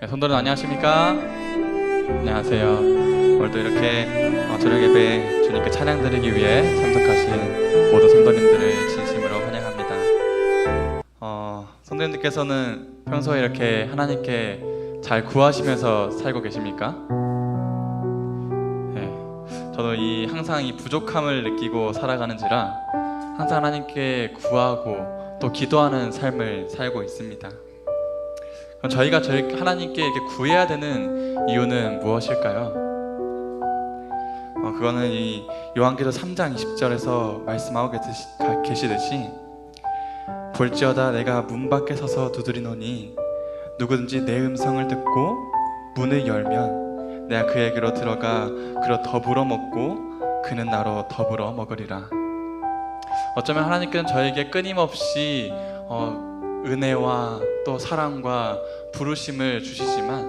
성도님 안녕하십니까? 안녕하세요. 오늘도 이렇게 저녁 예배 주님께 찬양 드리기 위해 참석하신 모든 성도님들을 진심으로 환영합니다. 성도님들께서는 평소에 이렇게 하나님께 잘 구하시면서 살고 계십니까? 네, 저도 항상 이 부족함을 느끼고 살아가는지라 항상 하나님께 구하고 또 기도하는 삶을 살고 있습니다. 그럼 저희가 하나님께 이렇게 구해야 되는 이유는 무엇일까요? 그거는 이 요한계시록 3장 20절에서 말씀하고 계시듯이 볼지어다 내가 문 밖에 서서 두드리노니 누구든지 내 음성을 듣고 문을 열면 내가 그에게로 들어가 그로 더불어 먹고 그는 나로 더불어 먹으리라. 어쩌면 하나님께는 저에게 끊임없이 은혜와 또 사랑과 부르심을 주시지만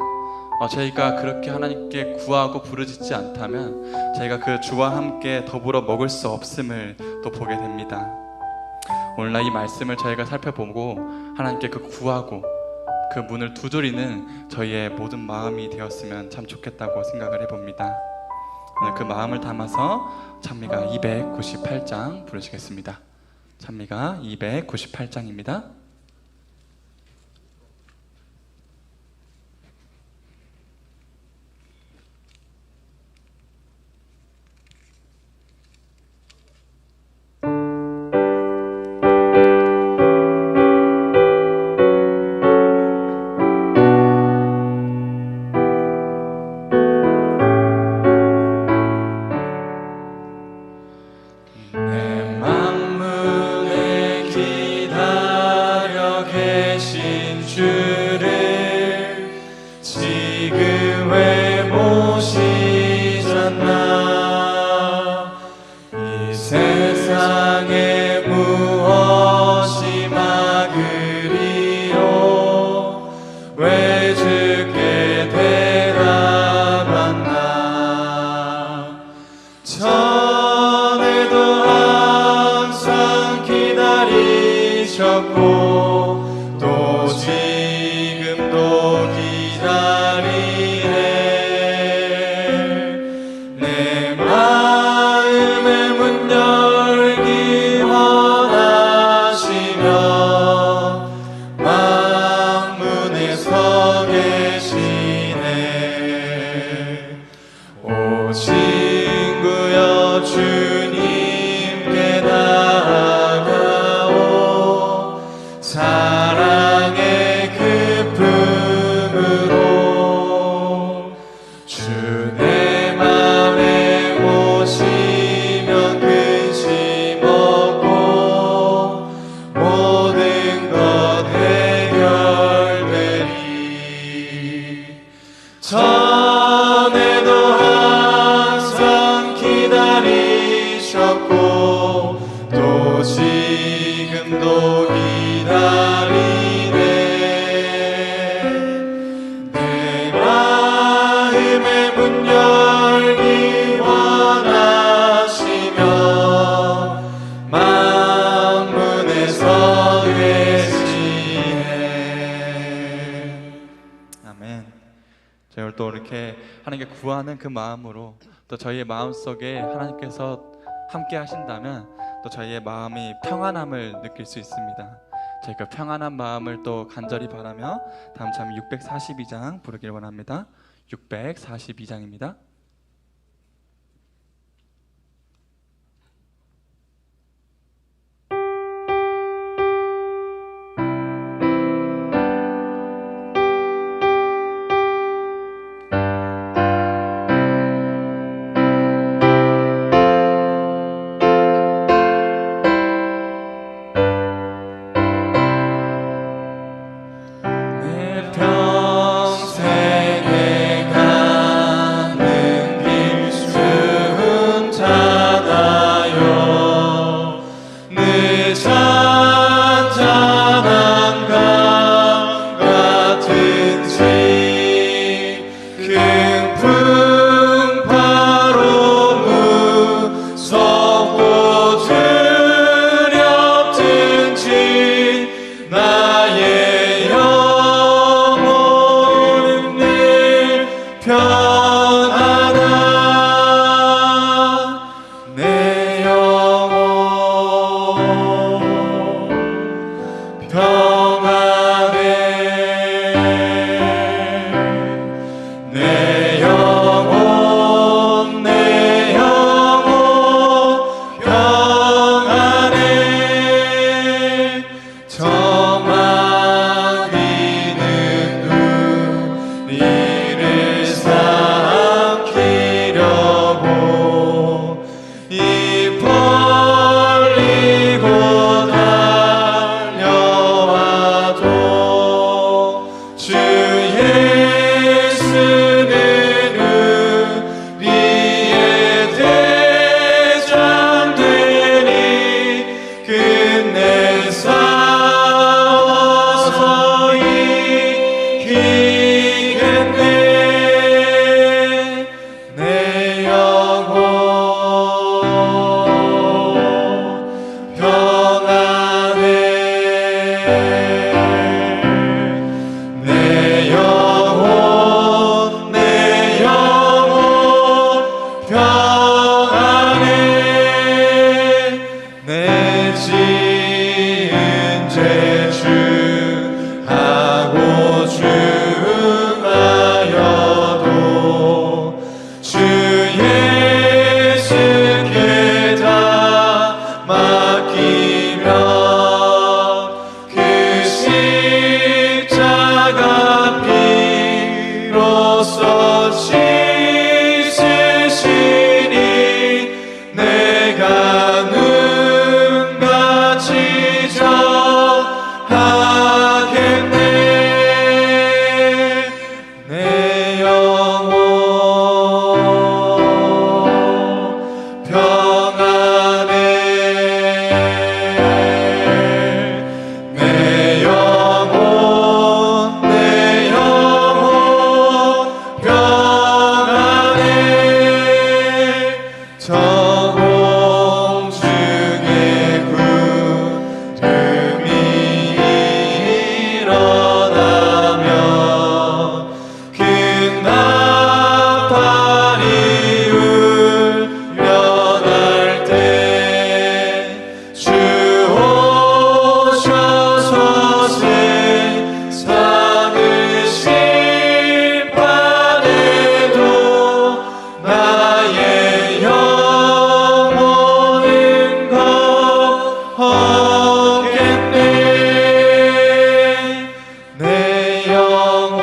저희가 그렇게 하나님께 구하고 부르짖지 않다면 저희가 그 주와 함께 더불어 먹을 수 없음을 또 보게 됩니다. 오늘날 이 말씀을 저희가 살펴보고 하나님께 그 구하고 그 문을 두드리는 저희의 모든 마음이 되었으면 참 좋겠다고 생각을 해봅니다. 오늘 그 마음을 담아서 찬미가 298장 부르시겠습니다. 찬미가 298장입니다. 또 지금도 기다리네. 내 마음의 문 열기 원하시며 만문에 서 계시네. 오 친구여 주님께 나아가오. 사랑의 급품으로 주 내 맘에 오시면 근심 없고 모든 것 해결되리. 전에도 항상 기다리셨고 또 지금도 기다리네. 내 맘 저희를 또 이렇게 하나님께 구하는 그 마음으로 또 저희의 마음속에 하나님께서 함께 하신다면 또 저희의 마음이 평안함을 느낄 수 있습니다. 저희 그 평안한 마음을 또 간절히 바라며 다음 참 642장 부르기를 원합니다. 642장입니다. 평생에 가는 길 순탄하여 늘 잔잔한 강 같은지 큰 풍파로 무섭고 두렵든지 나의 영혼은 늘 편안하 내 영혼 평안해 내 영혼 평안해 저만 비는 우리를 삼키려고 입 벌리고 달려와도 주 예수는 우리의 대장 되니 끝내 싸워서 이기겠네 내 영혼 평안해 내 영혼 평안해 내 지은 죄 중하고 중하여도 주 예수께 다 맡기며 그 십자가 피로써 씻으시니 내가 눈같이 정하겠네 내 영혼 평안해 내 영혼 평안해 저 공중의 구름이 일어나며 큰 나팔이 울려날 때 주 오셔서 세상을 심판해도 나의 영혼은 겁없겠네 내 영혼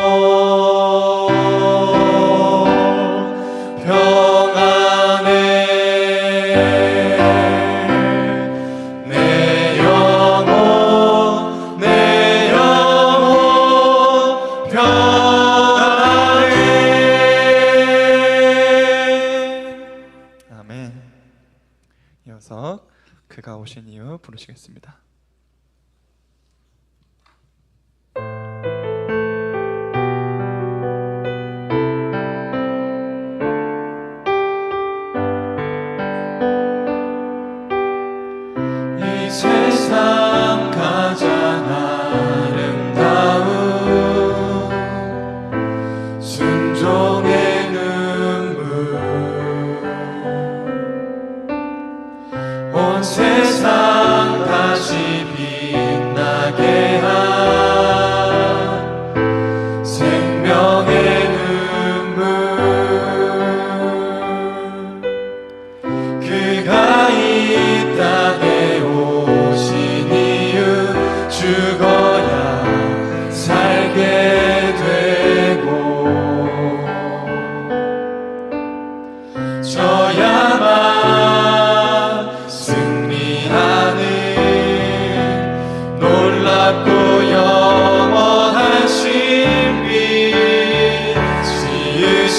평안해 내 영혼 평안해 아멘. 이어서 그가 오신 이유 부르시겠습니다. 이 세상 가장 아름다운 순종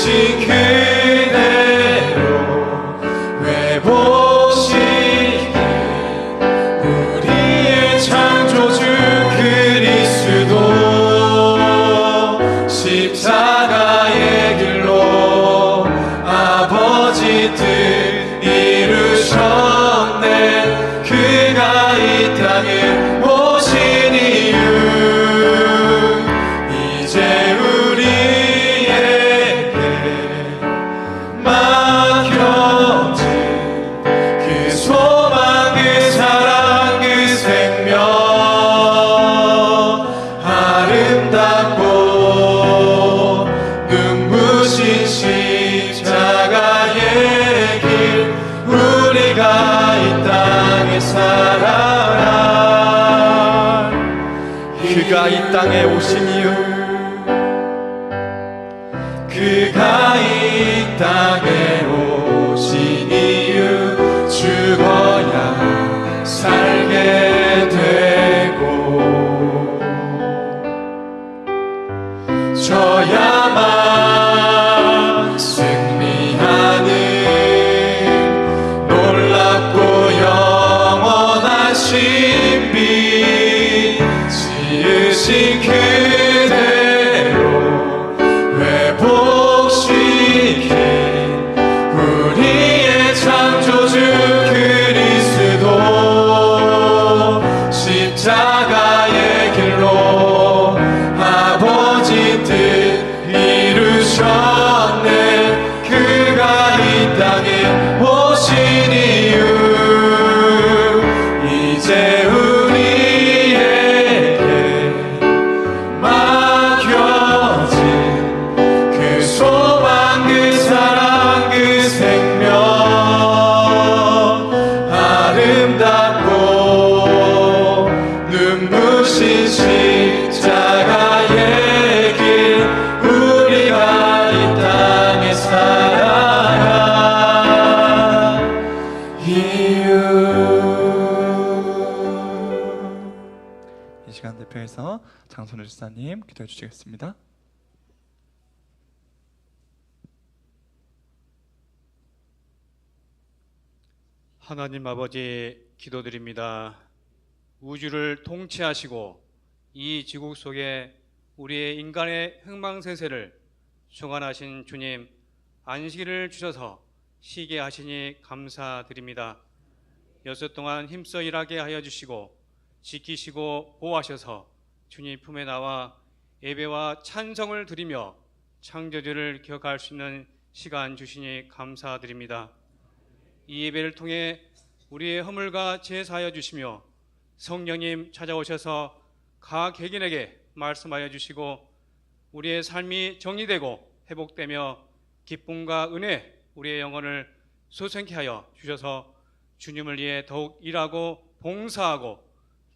지으신 그대로 회복시켜 우리의 창조주 그리스도 십자가의 길로 아버지 뜻 이루셨네. 그가 이 땅에 오신 이유 이제 우리에게 맡겨진 그 소망 그 사랑 그 생명 아름답고 눈부신 십자가의 길 우리가 이 땅에 살아라. 그가 이 땅에 오신 이유 그가 이 땅에 오신 이유 죽어야 살게 되고 져야만 승리하는 놀랍고 영원한 신비 지으신 그대로 회복시킨 우리의 창조주 그리스도 십자가의 길로 아버지 뜻 이루셨네. 그가 이 땅에 오신 이유 이제 우리에게 맡겨진 그 소망 그 사랑 그 생명 아름답고 눈부신 십자가의 길 우리가 이 땅에 살아갈 이유. 이 시간 대표해서 장선우 집사님 기도해 주시겠습니다. 하나님 아버지 기도드립니다. 우주를 통치하시고 이 지구 속에 우리의 인간의 흥망생쇠를 주관하신 주님, 안식일을 주셔서 쉬게 하시니 감사드립니다. 여섯 동안 힘써 일하게 하여 주시고 지키시고 보호하셔서 주님 품에 나와 예배와 찬성을 드리며 창조주를 기억할 수 있는 시간 주시니 감사드립니다. 이 예배를 통해 우리의 허물과 제사하여 주시며 성령님 찾아오셔서 각 개인에게 말씀하여 주시고 우리의 삶이 정리되고 회복되며 기쁨과 은혜 우리의 영혼을 소생케 하여 주셔서 주님을 위해 더욱 일하고 봉사하고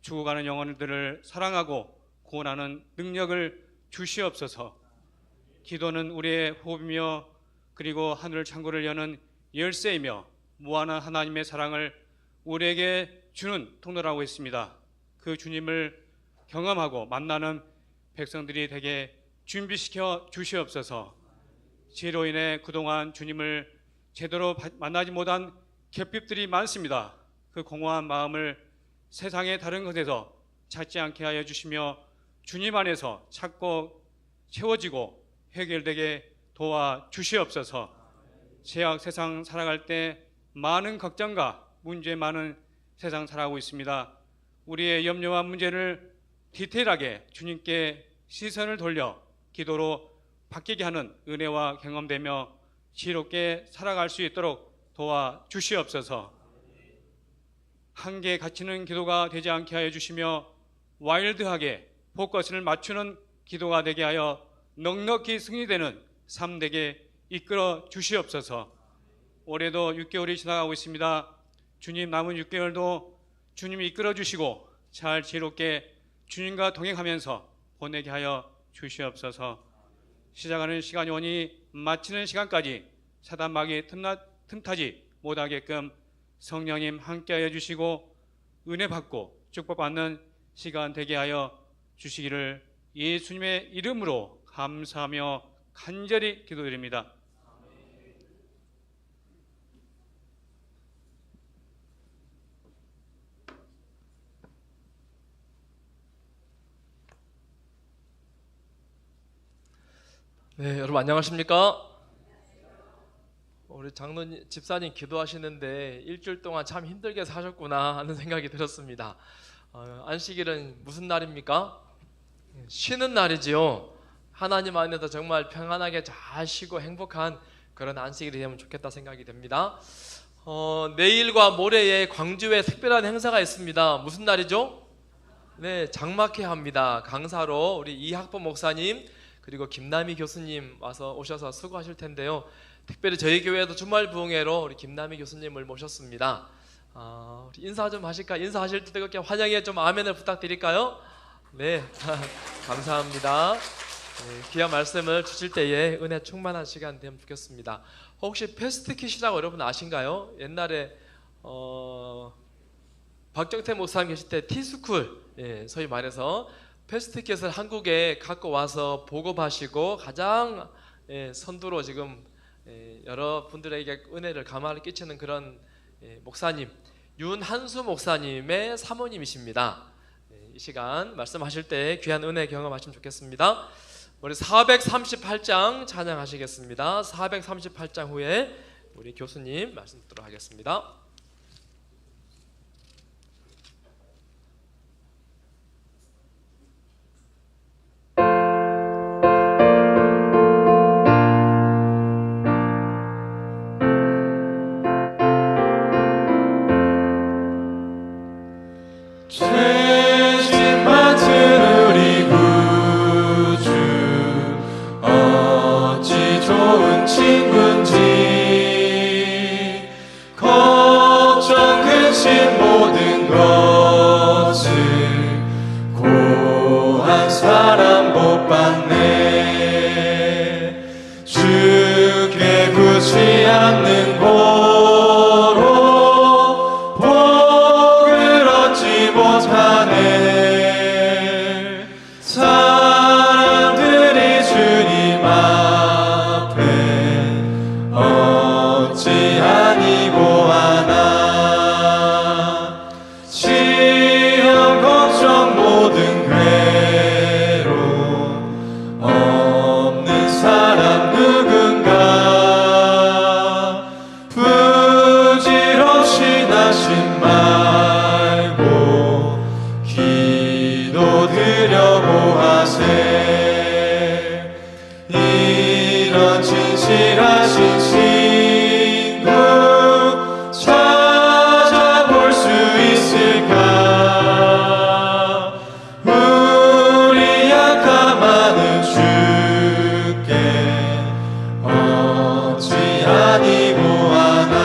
죽어가는 영혼들을 사랑하고 구원하는 능력을 주시옵소서. 기도는 우리의 호흡이며 그리고 하늘 창고를 여는 열쇠이며 무한한 하나님의 사랑을 우리에게 주는 통로라고 했습니다. 그 주님을 경험하고 만나는 백성들이 되게 준비시켜 주시옵소서. 죄로 인해 그동안 주님을 제대로 만나지 못한 결핍들이 많습니다. 그 공허한 마음을 세상의 다른 것에서 찾지 않게 하여 주시며 주님 안에서 찾고 채워지고 해결되게 도와 주시옵소서. 죄악 세상 살아갈 때 많은 걱정과 문제 많은 세상 살아가고 있습니다. 우리의 염려와 문제를 디테일하게 주님께 시선을 돌려 기도로 바뀌게 하는 은혜와 경험되며 지혜롭게 살아갈 수 있도록 도와 주시옵소서. 한계에 갇히는 기도가 되지 않게 하여 주시며 와일드하게 포커스를 맞추는 기도가 되게 하여 넉넉히 승리되는 삶 되게 이끌어 주시옵소서. 올해도 6개월이 지나가고 있습니다. 주님 남은 6개월도 주님이 이끌어 주시고 잘 지혜롭게 주님과 동행하면서 보내게 하여 주시옵소서. 시작하는 시간이 오니 마치는 시간까지 사단마귀 틈타지 못하게끔 성령님 함께하여 주시고 은혜 받고 축복받는 시간 되게 하여 주시기를 예수님의 이름으로 감사하며 간절히 기도드립니다. 네, 여러분 안녕하십니까? 우리 장로님, 집사님 기도하시는데 일주일 동안 참 힘들게 사셨구나 하는 생각이 들었습니다. 안식일은 무슨 날입니까? 쉬는 날이지요. 하나님 안에서 정말 평안하게 잘 쉬고 행복한 그런 안식일이 되면 좋겠다 생각이 됩니다. 내일과 모레에 광주에 특별한 행사가 있습니다. 무슨 날이죠? 네, 장막회합니다. 강사로 우리 이학보 목사님 그리고 김남희 교수님 오셔서 수고하실 텐데요. 특별히 저희 교회도 주말 부흥회로 우리 김남희 교수님을 모셨습니다. 우리 인사 좀 하실까요? 인사하실 때 그렇게 환영에 좀 아멘을 부탁드릴까요? 네, 감사합니다. 네, 귀한 말씀을 주실 때에 은혜 충만한 시간 되면 좋겠습니다. 혹시 패스트킷이라고 여러분 아신가요? 옛날에 박정태 목사님 계실 때 티스쿨, 소위 말해서 패스트킷을 한국에 갖고 와서 보급하시고 가장 선두로 지금 여러분들에게 은혜를 감화를 끼치는 그런 목사님 윤한수 목사님의 사모님이십니다. 이 시간 말씀하실 때 귀한 은혜 경험하시면 좋겠습니다. 우리 438장 찬양하시겠습니다. 438장 후에 우리 교수님 말씀 듣도록 하겠습니다. 죄짐 맡은 우리 구주 어찌 좋은 친구인지 걱정 근심 모든 것을 고한 사람 못 받네 주께 굳이 않는 고로 못하네 사람들이 주님 앞에 어찌 아니고 하나 시험 걱정 모든 괴로움 없는 사람 누군가 부질없이 나신 기도드려고 하세 이런 진실하신 친구 찾아볼 수 있을까 우리 약함하는 주께 어찌 아니고 하나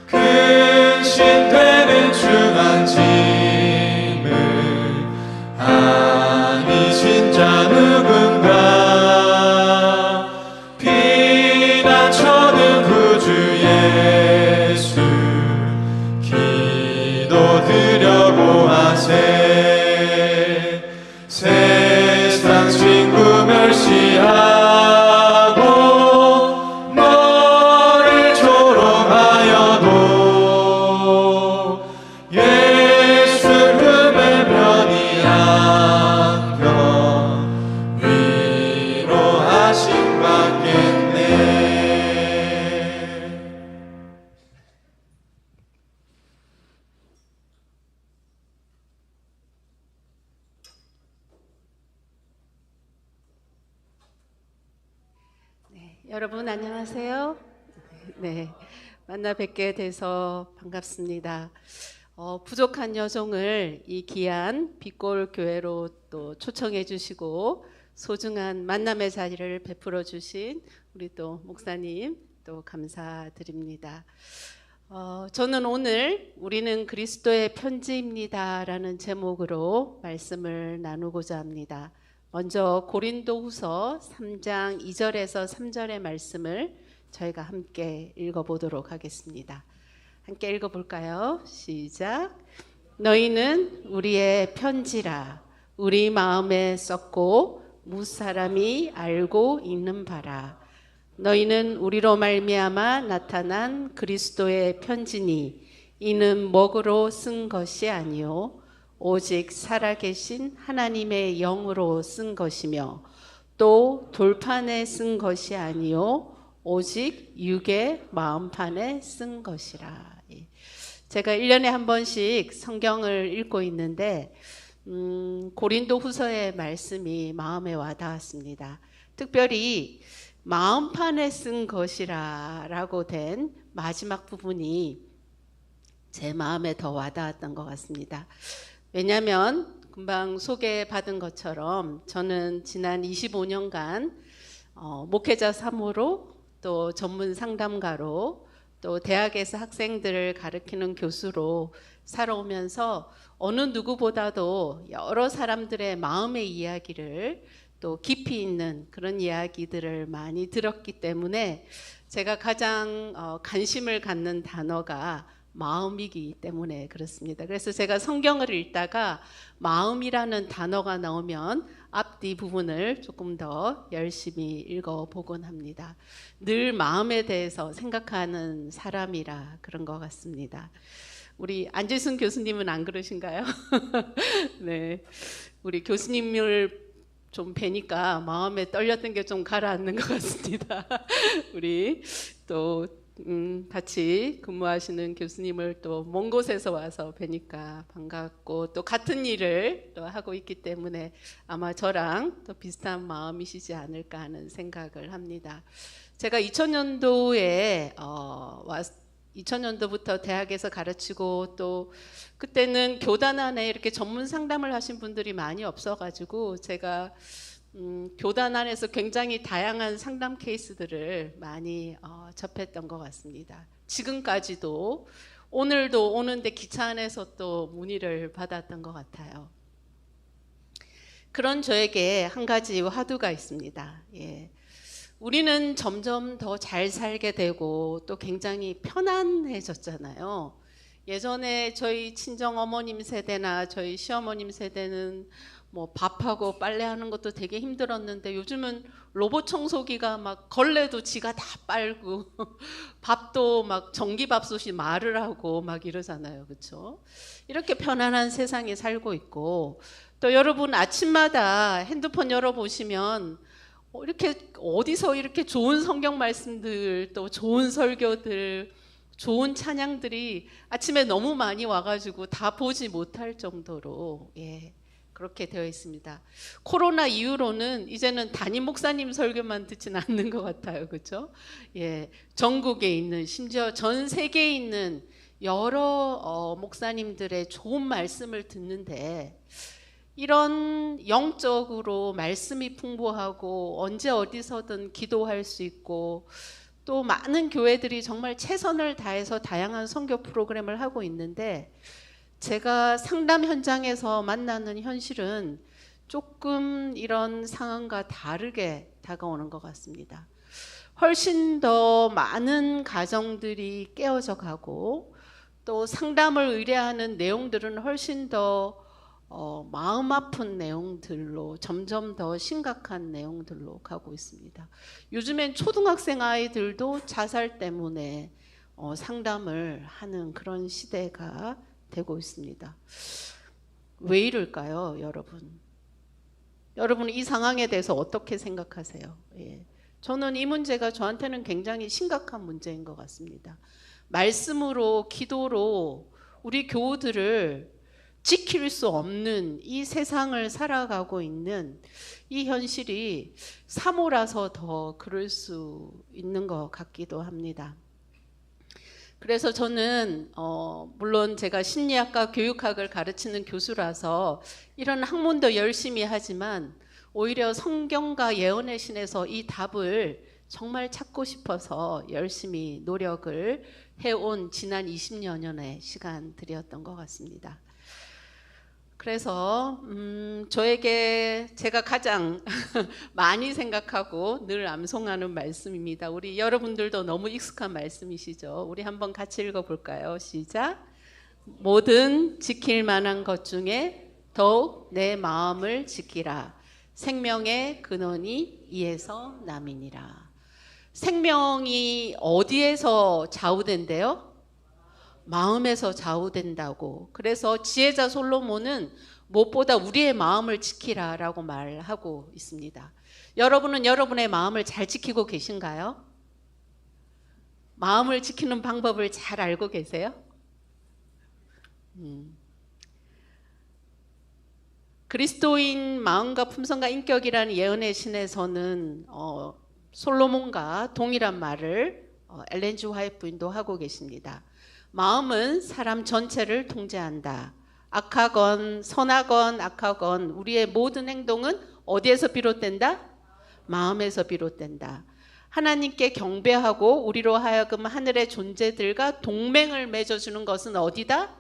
근신되는 중한 진짜 누군가 피난처는 구주 예수 기도드려고 하세 세상 친구 멸시하고 너를 조롱하여도 예수 품에 편히 위로하심 받겠네. 네, 여러분 안녕하세요. 네, 만나 뵙게 돼서 반갑습니다. 부족한 여종을 이 귀한 빛골 교회로 또 초청해 주시고 소중한 만남의 자리를 베풀어 주신 우리 또 목사님 또 감사드립니다. 저는 오늘 우리는 그리스도의 편지입니다라는 제목으로 말씀을 나누고자 합니다. 먼저 고린도후서 3장 2절에서 3절의 말씀을 저희가 함께 읽어보도록 하겠습니다. 함께 읽어볼까요? 시작. 너희는 우리의 편지라 우리 마음에 썼고 무사람이 알고 있는 바라. 너희는 우리로 말미암아 나타난 그리스도의 편지니 이는 먹으로 쓴 것이 아니요 오직 살아계신 하나님의 영으로 쓴 것이며 또 돌판에 쓴 것이 아니요 오직 육의 마음판에 쓴 것이라. 예. 제가 1년에 한 번씩 성경을 읽고 있는데 고린도 후서의 말씀이 마음에 와닿았습니다. 특별히 마음판에 쓴 것이라 라고 된 마지막 부분이 제 마음에 더 와닿았던 것 같습니다. 왜냐하면 금방 소개받은 것처럼 저는 지난 25년간 목회자 사모로 또 전문 상담가로 또 대학에서 학생들을 가르치는 교수로 살아오면서 어느 누구보다도 여러 사람들의 마음의 이야기를 또 깊이 있는 그런 이야기들을 많이 들었기 때문에 제가 가장 관심을 갖는 단어가 마음이기 때문에 그렇습니다. 그래서 제가 성경을 읽다가 마음이라는 단어가 나오면 앞뒤 부분을 조금 더 열심히 읽어보곤 합니다. 늘 마음에 대해서 생각하는 사람이라 그런 것 같습니다. 우리 안재순 교수님은 안 그러신가요? 네, 우리 교수님을 좀 뵈니까 마음에 떨렸던 게 좀 가라앉는 것 같습니다. 우리 또 같이 근무하시는 교수님을 또 먼 곳에서 와서 뵈니까 반갑고 또 같은 일을 또 하고 있기 때문에 아마 저랑 또 비슷한 마음이시지 않을까 하는 생각을 합니다. 제가 2000년도에 2000년도부터 대학에서 가르치고 또 그때는 교단 안에 이렇게 전문 상담을 하신 분들이 많이 없어가지고 제가 교단 안에서 굉장히 다양한 상담 케이스들을 많이 접했던 것 같습니다. 지금까지도 오늘도 오는데 기차 안에서 또 문의를 받았던 것 같아요. 그런 저에게 한 가지 화두가 있습니다. 예. 우리는 점점 더 잘 살게 되고 또 굉장히 편안해졌잖아요. 예전에 저희 친정 어머님 세대나 저희 시어머님 세대는 뭐 밥하고 빨래하는 것도 되게 힘들었는데 요즘은 로봇 청소기가 막 걸레도 지가 다 빨고 밥도 막 전기밥솥이 말을 하고 막 이러잖아요. 그렇죠? 이렇게 편안한 세상에 살고 있고 또 여러분 아침마다 핸드폰 열어보시면 이렇게 어디서 이렇게 좋은 성경 말씀들 또 좋은 설교들 좋은 찬양들이 아침에 너무 많이 와가지고 다 보지 못할 정도로 그렇게 되어 있습니다. 코로나 이후로는 이제는 담임 목사님 설교만 듣진 않는 것 같아요. 그렇죠? 전국에 있는 심지어 전 세계에 있는 여러 목사님들의 좋은 말씀을 듣는데 이런 영적으로 말씀이 풍부하고 언제 어디서든 기도할 수 있고 또 많은 교회들이 정말 최선을 다해서 다양한 선교 프로그램을 하고 있는데 제가 상담 현장에서 만나는 현실은 조금 이런 상황과 다르게 다가오는 것 같습니다. 훨씬 더 많은 가정들이 깨어져 가고 또 상담을 의뢰하는 내용들은 훨씬 더 마음 아픈 내용들로 점점 더 심각한 내용들로 가고 있습니다. 요즘엔 초등학생 아이들도 자살 때문에 상담을 하는 그런 시대가 되고 있습니다. 왜 이럴까요, 여러분? 여러분 이 상황에 대해서 어떻게 생각하세요? 저는 이 문제가 저한테는 굉장히 심각한 문제인 것 같습니다. 말씀으로 기도로 우리 교우들을 지킬 수 없는 이 세상을 살아가고 있는 이 현실이 사모라서 더 그럴 수 있는 것 같기도 합니다. 그래서 저는 물론 제가 심리학과 교육학을 가르치는 교수라서 이런 학문도 열심히 하지만 오히려 성경과 예언의 신에서 이 답을 정말 찾고 싶어서 열심히 노력을 해온 지난 20여 년의 시간들이었던 것 같습니다. 그래서 저에게 제가 가장 많이 생각하고 늘 암송하는 말씀입니다. 우리 여러분들도 너무 익숙한 말씀이시죠. 우리 한번 같이 읽어볼까요? 시작. 모든 지킬 만한 것 중에 더욱 내 마음을 지키라. 생명의 근원이 이에서 남이니라. 생명이 어디에서 좌우된대요? 마음에서 좌우된다고. 그래서 지혜자 솔로몬은 무엇보다 우리의 마음을 지키라라고 말하고 있습니다. 여러분은 여러분의 마음을 잘 지키고 계신가요? 마음을 지키는 방법을 잘 알고 계세요? 그리스도인 마음과 품성과 인격이라는 예언의 신에서는 솔로몬과 동일한 말을 엘렌 G 화이트 부인도 하고 계십니다. 마음은 사람 전체를 통제한다. 악하건 선하건 악하건 우리의 모든 행동은 어디에서 비롯된다? 마음에서 비롯된다. 하나님께 경배하고 우리로 하여금 하늘의 존재들과 동맹을 맺어주는 것은 어디다?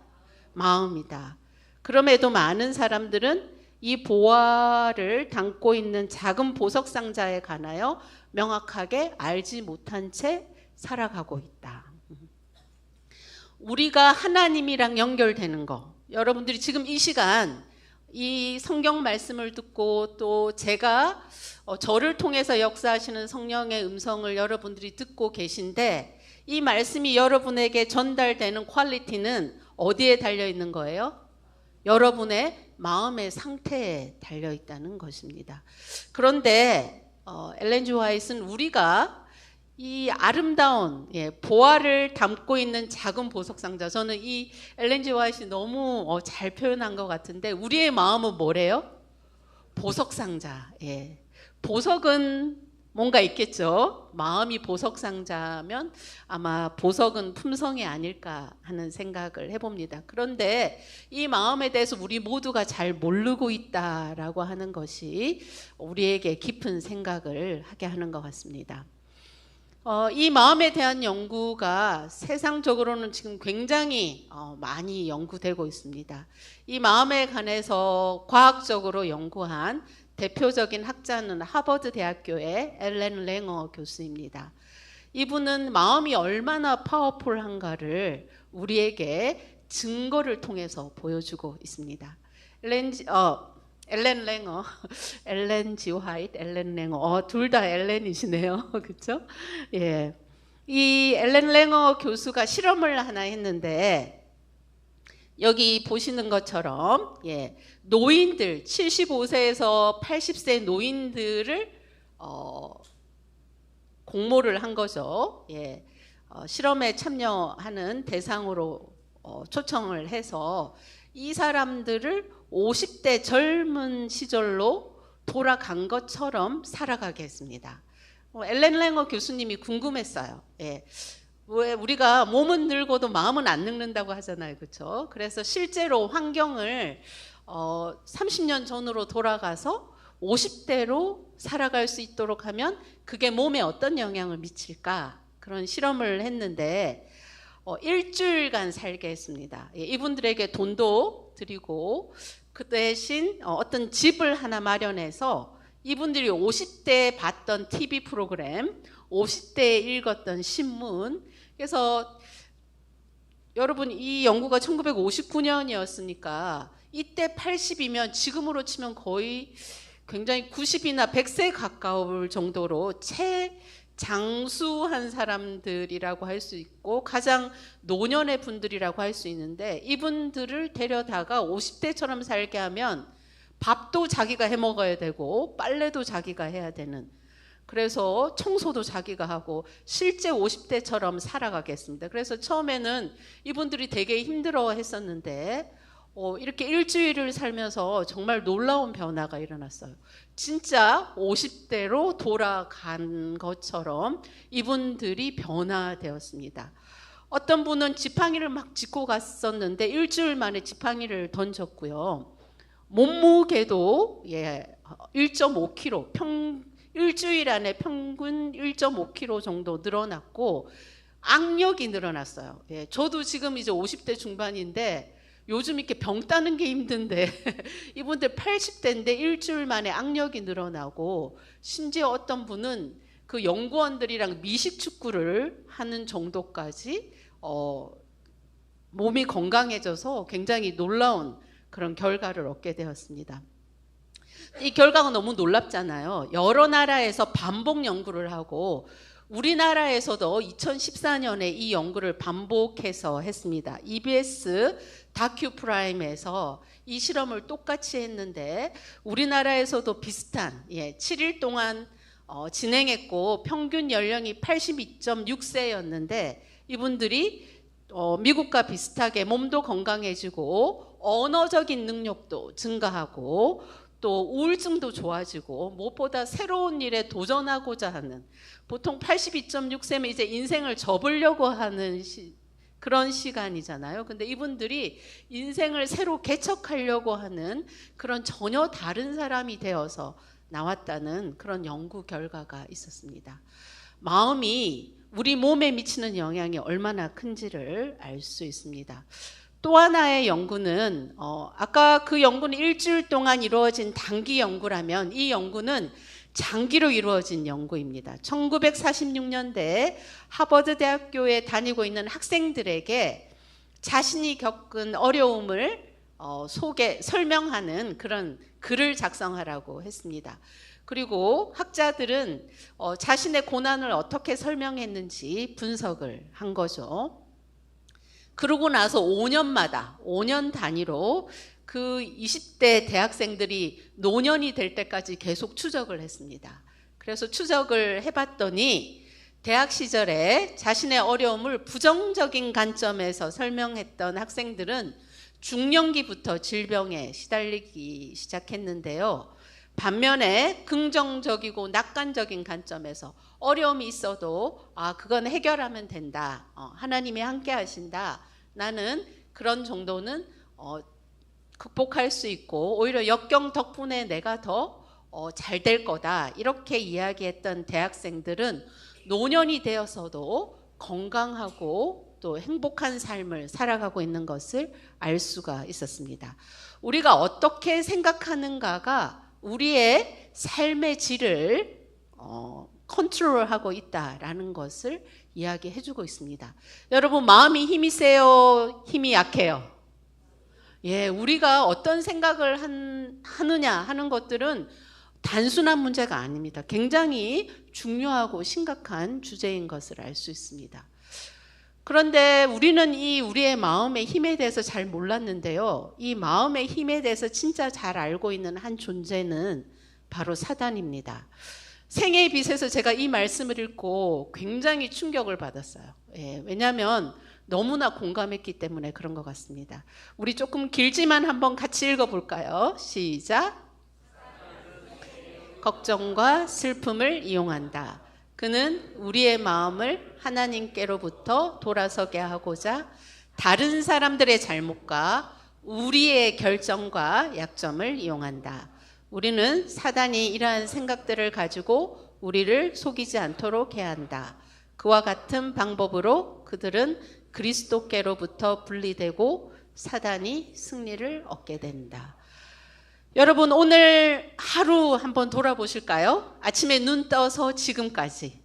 마음이다. 그럼에도 많은 사람들은 이 보화를 담고 있는 작은 보석 상자에 관하여 명확하게 알지 못한 채 살아가고 있다. 우리가 하나님이랑 연결되는 거, 여러분들이 지금 이 시간 이 성경 말씀을 듣고 또 제가 저를 통해서 역사하시는 성령의 음성을 여러분들이 듣고 계신데, 이 말씀이 여러분에게 전달되는 퀄리티는 어디에 달려 있는 거예요? 여러분의 마음의 상태에 달려 있다는 것입니다. 그런데 엘렌 G 화이트는 우리가 이 아름다운 보화를 담고 있는 작은 보석 상자, 저는 이 엘렌 G 화이트 너무 잘 표현한 것 같은데, 우리의 마음은 뭐래요? 보석 상자. 보석은 뭔가 있겠죠. 마음이 보석 상자면 아마 보석은 품성이 아닐까 하는 생각을 해봅니다. 그런데 이 마음에 대해서 우리 모두가 잘 모르고 있다라고 하는 것이 우리에게 깊은 생각을 하게 하는 것 같습니다. 이 마음에 대한 연구가 세상적으로는 지금 굉장히 많이 연구되고 있습니다. 이 마음에 관해서 과학적으로 연구한 대표적인 학자는 하버드 대학교의 엘렌 랭어 교수입니다. 이분은 마음이 얼마나 파워풀한가를 우리에게 증거를 통해서 보여주고 있습니다. 엘렌 랭어, 엘렌 G 화이트, 엘렌 랭어, 둘 다 엘렌이시네요, 그렇죠? 예, 이 엘렌 랭어 교수가 실험을 하나 했는데, 여기 보시는 것처럼 노인들 75세에서 80세 노인들을 공모를 한 거죠. 실험에 참여하는 대상으로 초청을 해서 이 사람들을 50대 젊은 시절로 돌아간 것처럼 살아가게 했습니다. 엘렌 랭어 교수님이 궁금했어요. 왜 우리가 몸은 늙어도 마음은 안 늙는다고 하잖아요, 그렇죠? 그래서 실제로 환경을 30년 전으로 돌아가서 50대로 살아갈 수 있도록 하면 그게 몸에 어떤 영향을 미칠까, 그런 실험을 했는데 일주일간 살게 했습니다. 이분들에게 돈도 드리고 그 대신 어떤 집을 하나 마련해서 이분들이 50대에 봤던 TV 프로그램, 50대에 읽었던 신문, 그래서 여러분 이 연구가 1959년이었으니까 이때 80이면 지금으로 치면 거의 굉장히 90이나 100세 가까울 정도로 최장수한 사람들이라고 할 수 있고 가장 노년의 분들이라고 할 수 있는데, 이분들을 데려다가 50대처럼 살게 하면 밥도 자기가 해 먹어야 되고 빨래도 자기가 해야 되는, 그래서 청소도 자기가 하고 실제 50대처럼 살아가겠습니다. 그래서 처음에는 이분들이 되게 힘들어 했었는데 이렇게 일주일을 살면서 정말 놀라운 변화가 일어났어요. 진짜 50대로 돌아간 것처럼 이분들이 변화되었습니다. 어떤 분은 지팡이를 막 짚고 갔었는데 일주일 만에 지팡이를 던졌고요. 몸무게도 1.5kg, 일주일 안에 평균 1.5kg 정도 늘어났고 악력이 늘어났어요. 저도 지금 이제 50대 중반인데 요즘 이렇게 병 따는 게 힘든데 이분들 80대인데 일주일 만에 악력이 늘어나고, 심지어 어떤 분은 그 연구원들이랑 미식축구를 하는 정도까지 몸이 건강해져서 굉장히 놀라운 그런 결과를 얻게 되었습니다. 이 결과가 너무 놀랍잖아요. 여러 나라에서 반복 연구를 하고 우리나라에서도 2014년에 이 연구를 반복해서 했습니다. EBS 다큐 프라임에서 이 실험을 똑같이 했는데 우리나라에서도 비슷한 7일 동안 진행했고 평균 연령이 82.6세였는데 이분들이 미국과 비슷하게 몸도 건강해지고 언어적인 능력도 증가하고 또 우울증도 좋아지고 무엇보다 새로운 일에 도전하고자 하는, 보통 82.6세면 이제 인생을 접으려고 하는 그런 시간이잖아요. 근데 이분들이 인생을 새로 개척하려고 하는 그런 전혀 다른 사람이 되어서 나왔다는 그런 연구 결과가 있었습니다. 마음이 우리 몸에 미치는 영향이 얼마나 큰지를 알 수 있습니다. 또 하나의 연구는 아까 그 연구는 일주일 동안 이루어진 단기 연구라면 이 연구는 장기로 이루어진 연구입니다. 1946년대 하버드 대학교에 다니고 있는 학생들에게 자신이 겪은 어려움을 설명하는 그런 글을 작성하라고 했습니다. 그리고 학자들은 자신의 고난을 어떻게 설명했는지 분석을 한 거죠. 그러고 나서 5년 단위로 그 20대 대학생들이 노년이 될 때까지 계속 추적을 했습니다. 그래서 추적을 해봤더니 대학 시절에 자신의 어려움을 부정적인 관점에서 설명했던 학생들은 중년기부터 질병에 시달리기 시작했는데요. 반면에 긍정적이고 낙관적인 관점에서 어려움이 있어도 그건 해결하면 된다. 하나님이 함께 하신다. 나는 그런 정도는 극복할 수 있고 오히려 역경 덕분에 내가 더 잘 될 거다. 이렇게 이야기했던 대학생들은 노년이 되어서도 건강하고 또 행복한 삶을 살아가고 있는 것을 알 수가 있었습니다. 우리가 어떻게 생각하는가가 우리의 삶의 질을 컨트롤하고 있다라는 것을 이야기해주고 있습니다. 여러분, 마음이 힘이 세요? 힘이 약해요? 우리가 어떤 생각을 하느냐 하는 것들은 단순한 문제가 아닙니다. 굉장히 중요하고 심각한 주제인 것을 알 수 있습니다. 그런데 우리는 우리의 마음의 힘에 대해서 잘 몰랐는데요. 이 마음의 힘에 대해서 진짜 잘 알고 있는 한 존재는 바로 사단입니다. 생애의 빛에서 제가 이 말씀을 읽고 굉장히 충격을 받았어요. 왜냐하면 너무나 공감했기 때문에 그런 것 같습니다. 우리 조금 길지만 한번 같이 읽어볼까요? 시작. 걱정과 슬픔을 이용한다. 그는 우리의 마음을 하나님께로부터 돌아서게 하고자 다른 사람들의 잘못과 우리의 결정과 약점을 이용한다. 우리는 사단이 이러한 생각들을 가지고 우리를 속이지 않도록 해야 한다. 그와 같은 방법으로 그들은 그리스도께로부터 분리되고 사단이 승리를 얻게 된다. 여러분, 오늘 하루 한번 돌아보실까요? 아침에 눈 떠서 지금까지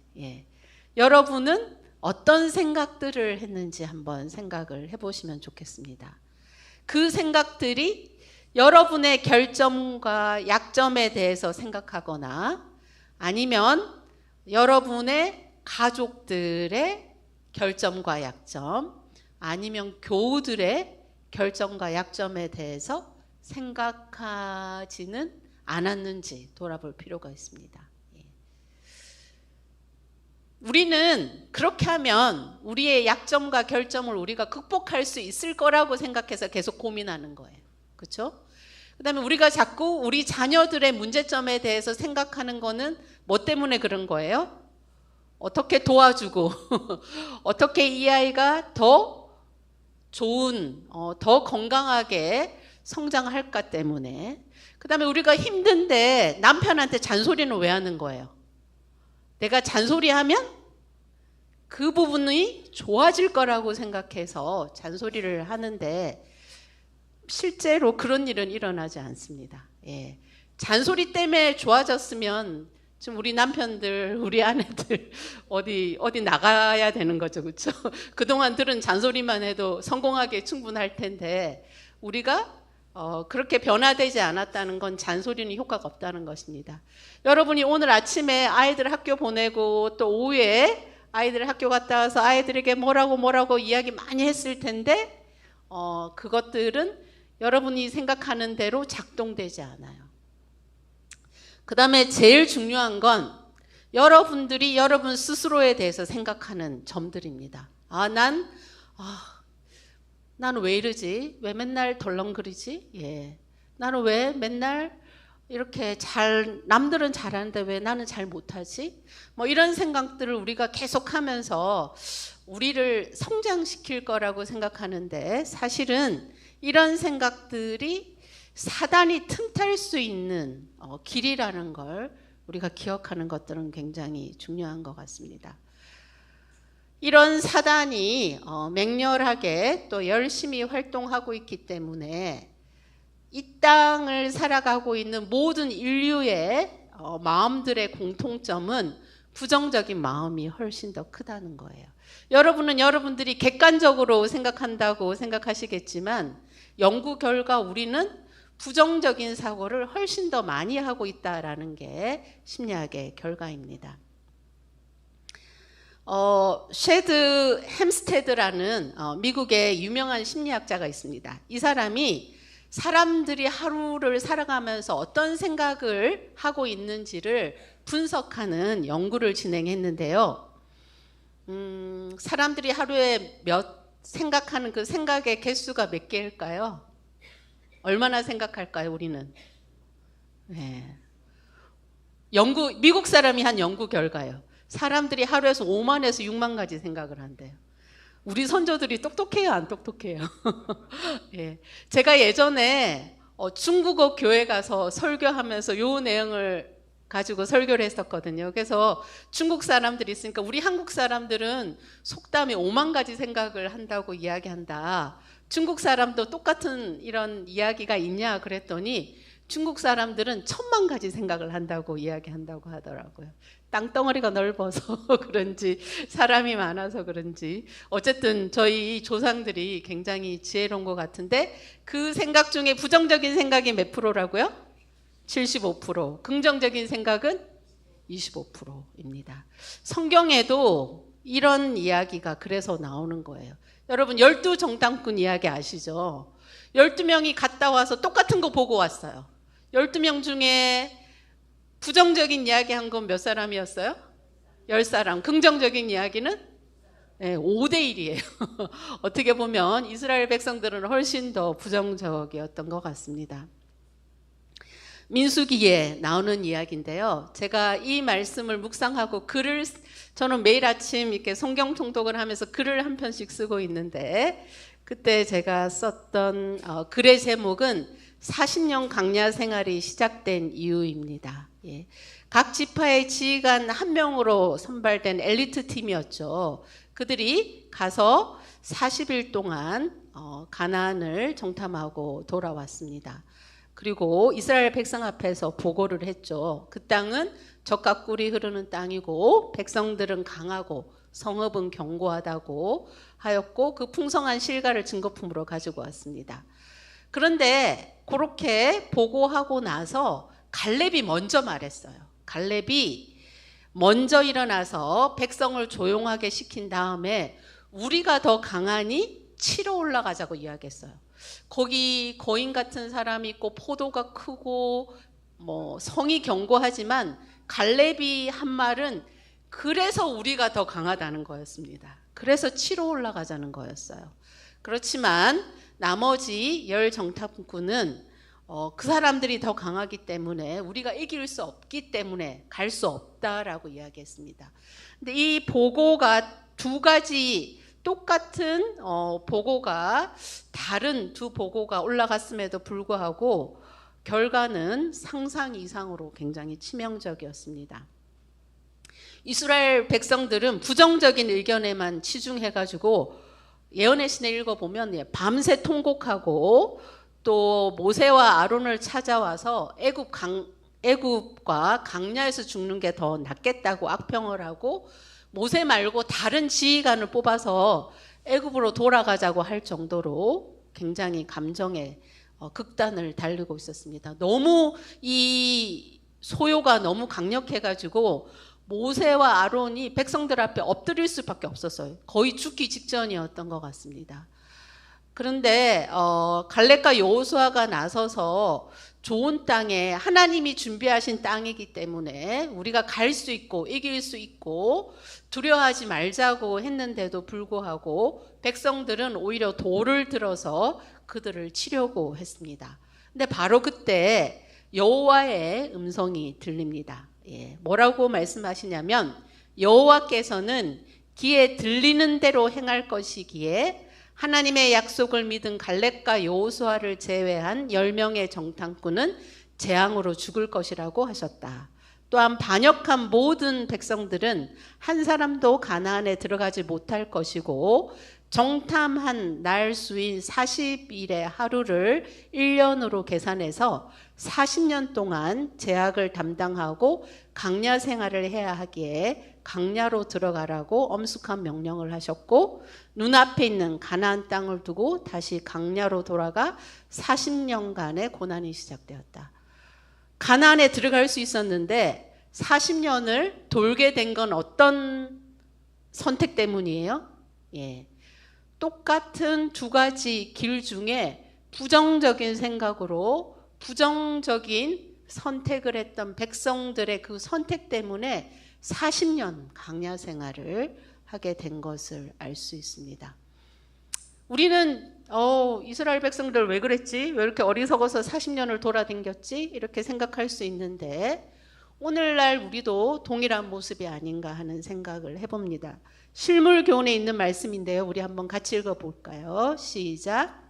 여러분은 어떤 생각들을 했는지 한번 생각을 해보시면 좋겠습니다. 그 생각들이 여러분의 결점과 약점에 대해서 생각하거나 아니면 여러분의 가족들의 결점과 약점, 아니면 교우들의 결점과 약점에 대해서 생각하지는 않았는지 돌아볼 필요가 있습니다. 우리는 그렇게 하면 우리의 약점과 결점을 우리가 극복할 수 있을 거라고 생각해서 계속 고민하는 거예요. 그렇죠? 그다음에 우리가 자꾸 우리 자녀들의 문제점에 대해서 생각하는 거는 뭐 때문에 그런 거예요? 어떻게 도와주고 어떻게 이 아이가 더 좋은, 더 건강하게 성장할까 때문에. 그다음에 우리가 힘든데 남편한테 잔소리는 왜 하는 거예요? 내가 잔소리하면 그 부분이 좋아질 거라고 생각해서 잔소리를 하는데 실제로 그런 일은 일어나지 않습니다. 잔소리 때문에 좋아졌으면 지금 우리 남편들, 우리 아내들 어디 나가야 되는 거죠, 그렇죠? 그동안 들은 잔소리만 해도 성공하게 충분할 텐데 우리가 그렇게 변화되지 않았다는 건 잔소리는 효과가 없다는 것입니다. 여러분이 오늘 아침에 아이들 학교 보내고 또 오후에 아이들 학교 갔다 와서 아이들에게 뭐라고 이야기 많이 했을 텐데 그것들은 여러분이 생각하는 대로 작동되지 않아요. 그 다음에 제일 중요한 건 여러분들이 여러분 스스로에 대해서 생각하는 점들입니다. 나는 왜 이러지? 왜 맨날 덜렁거리지? 나는 왜 맨날 이렇게 남들은 잘하는데 왜 나는 잘 못하지? 뭐 이런 생각들을 우리가 계속하면서 우리를 성장시킬 거라고 생각하는데 사실은 이런 생각들이 사단이 틈탈 수 있는 길이라는 걸 우리가 기억하는 것들은 굉장히 중요한 것 같습니다. 이런 사단이 맹렬하게 또 열심히 활동하고 있기 때문에 이 땅을 살아가고 있는 모든 인류의 마음들의 공통점은 부정적인 마음이 훨씬 더 크다는 거예요. 여러분은 여러분들이 객관적으로 생각한다고 생각하시겠지만 연구 결과 우리는 부정적인 사고를 훨씬 더 많이 하고 있다라는 게 심리학의 결과입니다. 쉐드 햄스테드라는 미국의 유명한 심리학자가 있습니다. 이 사람이 사람들이 하루를 살아가면서 어떤 생각을 하고 있는지를 분석하는 연구를 진행했는데요. 사람들이 하루에 생각하는 그 생각의 개수가 몇 개일까요? 얼마나 생각할까요, 우리는? 미국 사람이 한 연구 결과예요. 사람들이 하루에서 5만에서 6만 가지 생각을 한대요. 우리 선조들이 똑똑해요, 안 똑똑해요? 제가 예전에 중국어 교회 가서 설교하면서 요 내용을 가지고 설교를 했었거든요. 그래서 중국 사람들이 있으니까 우리 한국 사람들은 속담에 5만 가지 생각을 한다고 이야기한다. 중국 사람도 똑같은 이런 이야기가 있냐 그랬더니 중국 사람들은 1000만 가지 생각을 한다고 이야기한다고 하더라고요. 땅덩어리가 넓어서 그런지 사람이 많아서 그런지 어쨌든 저희 조상들이 굉장히 지혜로운 것 같은데 그 생각 중에 부정적인 생각이 몇 프로라고요? 75%. 긍정적인 생각은 25%입니다. 성경에도 이런 이야기가 그래서 나오는 거예요. 여러분 12정탐꾼 이야기 아시죠? 12명이 갔다 와서 똑같은 거 보고 왔어요. 12명 중에 부정적인 이야기 한 건 몇 사람이었어요? 10사람. 긍정적인 이야기는 5대1이에요. 어떻게 보면 이스라엘 백성들은 훨씬 더 부정적이었던 것 같습니다. 민수기에 나오는 이야기인데요. 제가 이 말씀을 묵상하고 저는 매일 아침 이렇게 성경 통독을 하면서 글을 한 편씩 쓰고 있는데 그때 제가 썼던 글의 제목은 40년 강야 생활이 시작된 이유입니다. 각 지파의 지휘관 한 명으로 선발된 엘리트 팀이었죠. 그들이 가서 40일 동안 가나안을 정탐하고 돌아왔습니다. 그리고 이스라엘 백성 앞에서 보고를 했죠. 그 땅은 젖과 꿀이 흐르는 땅이고 백성들은 강하고 성읍은 견고하다고 하였고 그 풍성한 실과를 증거품으로 가지고 왔습니다. 그런데 그렇게 보고하고 나서 갈렙이 먼저 말했어요. 갈렙이 먼저 일어나서 백성을 조용하게 시킨 다음에 우리가 더 강하니 치러 올라가자고 이야기했어요. 거기 거인 같은 사람이 있고 포도가 크고 성이 견고하지만 갈렙이 한 말은 그래서 우리가 더 강하다는 거였습니다. 그래서 치러 올라가자는 거였어요. 그렇지만 나머지 10정탐꾼은 그 사람들이 더 강하기 때문에 우리가 이길 수 없기 때문에 갈 수 없다라고 이야기했습니다. 근데 이 보고가 두 가지 똑같은 보고가 다른 두 보고가 올라갔음에도 불구하고 결과는 상상 이상으로 굉장히 치명적이었습니다. 이스라엘 백성들은 부정적인 의견에만 치중해가지고 예언의 신에 읽어보면 밤새 통곡하고 또 모세와 아론을 찾아와서 애굽과 강야에서 죽는 게 더 낫겠다고 악평을 하고 모세 말고 다른 지휘관을 뽑아서 애굽으로 돌아가자고 할 정도로 굉장히 감정에 극단을 달리고 있었습니다. 너무 이 소요가 너무 강력해가지고 모세와 아론이 백성들 앞에 엎드릴 수밖에 없었어요. 거의 죽기 직전이었던 것 같습니다. 그런데 갈렙과 여호수아가 나서서 좋은 땅에 하나님이 준비하신 땅이기 때문에 우리가 갈 수 있고 이길 수 있고 두려워하지 말자고 했는데도 불구하고 백성들은 오히려 돌을 들어서 그들을 치려고 했습니다. 근데 바로 그때 여호와의 음성이 들립니다. 뭐라고 말씀하시냐면 여호와께서는 귀에 들리는 대로 행할 것이기에 하나님의 약속을 믿은 갈렙과 여호수아를 제외한 10명의 정탐꾼은 재앙으로 죽을 것이라고 하셨다. 또한 반역한 모든 백성들은 한 사람도 가나안에 들어가지 못할 것이고 정탐한 날 수인 40일의 하루를 1년으로 계산해서 40년 동안 제약을 담당하고 강야 생활을 해야 하기에 강야로 들어가라고 엄숙한 명령을 하셨고 눈앞에 있는 가나안 땅을 두고 다시 강야로 돌아가 40년간의 고난이 시작되었다. 가나안에 들어갈 수 있었는데 40년을 돌게 된 건 어떤 선택 때문이에요? 똑같은 두 가지 길 중에 부정적인 생각으로 부정적인 선택을 했던 백성들의 그 선택 때문에 40년 강야 생활을 하게 된 것을 알 수 있습니다. 우리는 이스라엘 백성들 왜 그랬지? 왜 이렇게 어리석어서 40년을 돌아다녔지? 이렇게 생각할 수 있는데 오늘날 우리도 동일한 모습이 아닌가 하는 생각을 해봅니다. 실물 교훈에 있는 말씀인데요. 우리 한번 같이 읽어볼까요? 시작.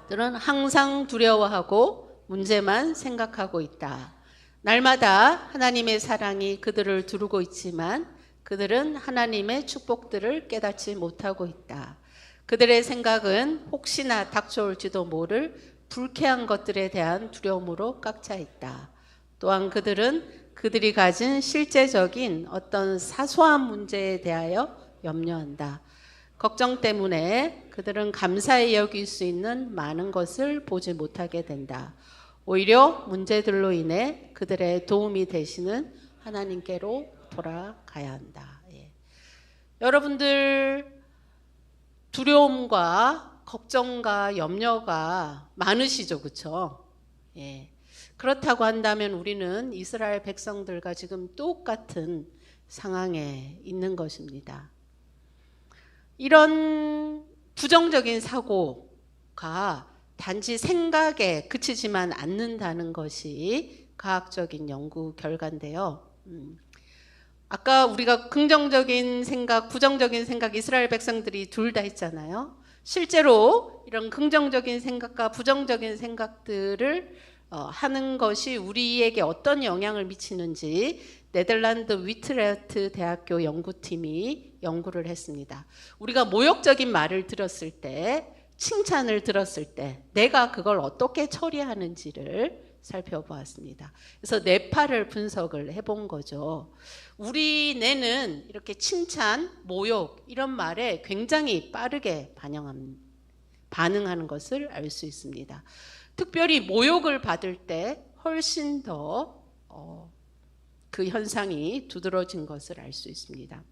들은 항상 두려워하고 문제만 생각하고 있다. 날마다 하나님의 사랑이 그들을 두르고 있지만 그들은 하나님의 축복들을 깨닫지 못하고 있다. 그들의 생각은 혹시나 닥쳐올지도 모를 불쾌한 것들에 대한 두려움으로 꽉 차 있다. 또한 그들은 그들이 가진 실제적인 어떤 사소한 문제에 대하여 염려한다. 걱정 때문에 그들은 감사히 여길 수 있는 많은 것을 보지 못하게 된다. 오히려 문제들로 인해 그들의 도움이 되시는 하나님께로 돌아가야 한다. 여러분들 두려움과 걱정과 염려가 많으시죠, 그렇죠? 그렇다고 한다면 우리는 이스라엘 백성들과 지금 똑같은 상황에 있는 것입니다. 이런 부정적인 사고가 단지 생각에 그치지만 않는다는 것이 과학적인 연구 결과인데요. 아까 우리가 긍정적인 생각, 부정적인 생각 이스라엘 백성들이 둘 다 했잖아요. 실제로 이런 긍정적인 생각과 부정적인 생각들을 하는 것이 우리에게 어떤 영향을 미치는지 네덜란드 위트레흐트 대학교 연구팀이 연구를 했습니다. 우리가 모욕적인 말을 들었을 때, 칭찬을 들었을 때 내가 그걸 어떻게 처리하는지를 살펴보았습니다. 그래서 뇌파를 분석을 해본 거죠. 우리 뇌는 이렇게 칭찬, 모욕 이런 말에 굉장히 빠르게 반응하는 것을 알 수 있습니다. 특별히 모욕을 받을 때 훨씬 더 그 현상이 두드러진 것을 알 수 있습니다.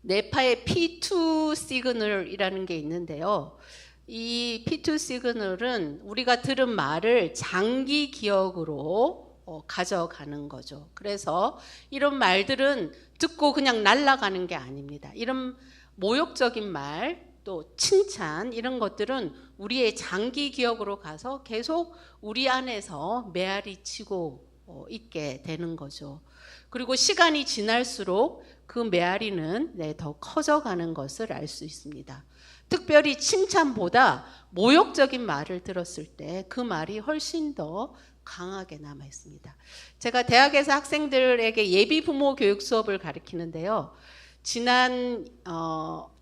뇌파의 P2 시그널이라는 게 있는데요. 이 P2 시그널은 우리가 들은 말을 장기 기억으로 가져가는 거죠. 그래서 이런 말들은 듣고 그냥 날아가는 게 아닙니다. 이런 모욕적인 말, 또 칭찬 이런 것들은 우리의 장기 기억으로 가서 계속 우리 안에서 메아리 치고 있게 되는 거죠. 그리고 시간이 지날수록 그 메아리는 더 커져가는 것을 알 수 있습니다. 특별히 칭찬보다 모욕적인 말을 들었을 때 그 말이 훨씬 더 강하게 남아 있습니다. 제가 대학에서 학생들에게 예비 부모 교육 수업을 가르치는데요. 지난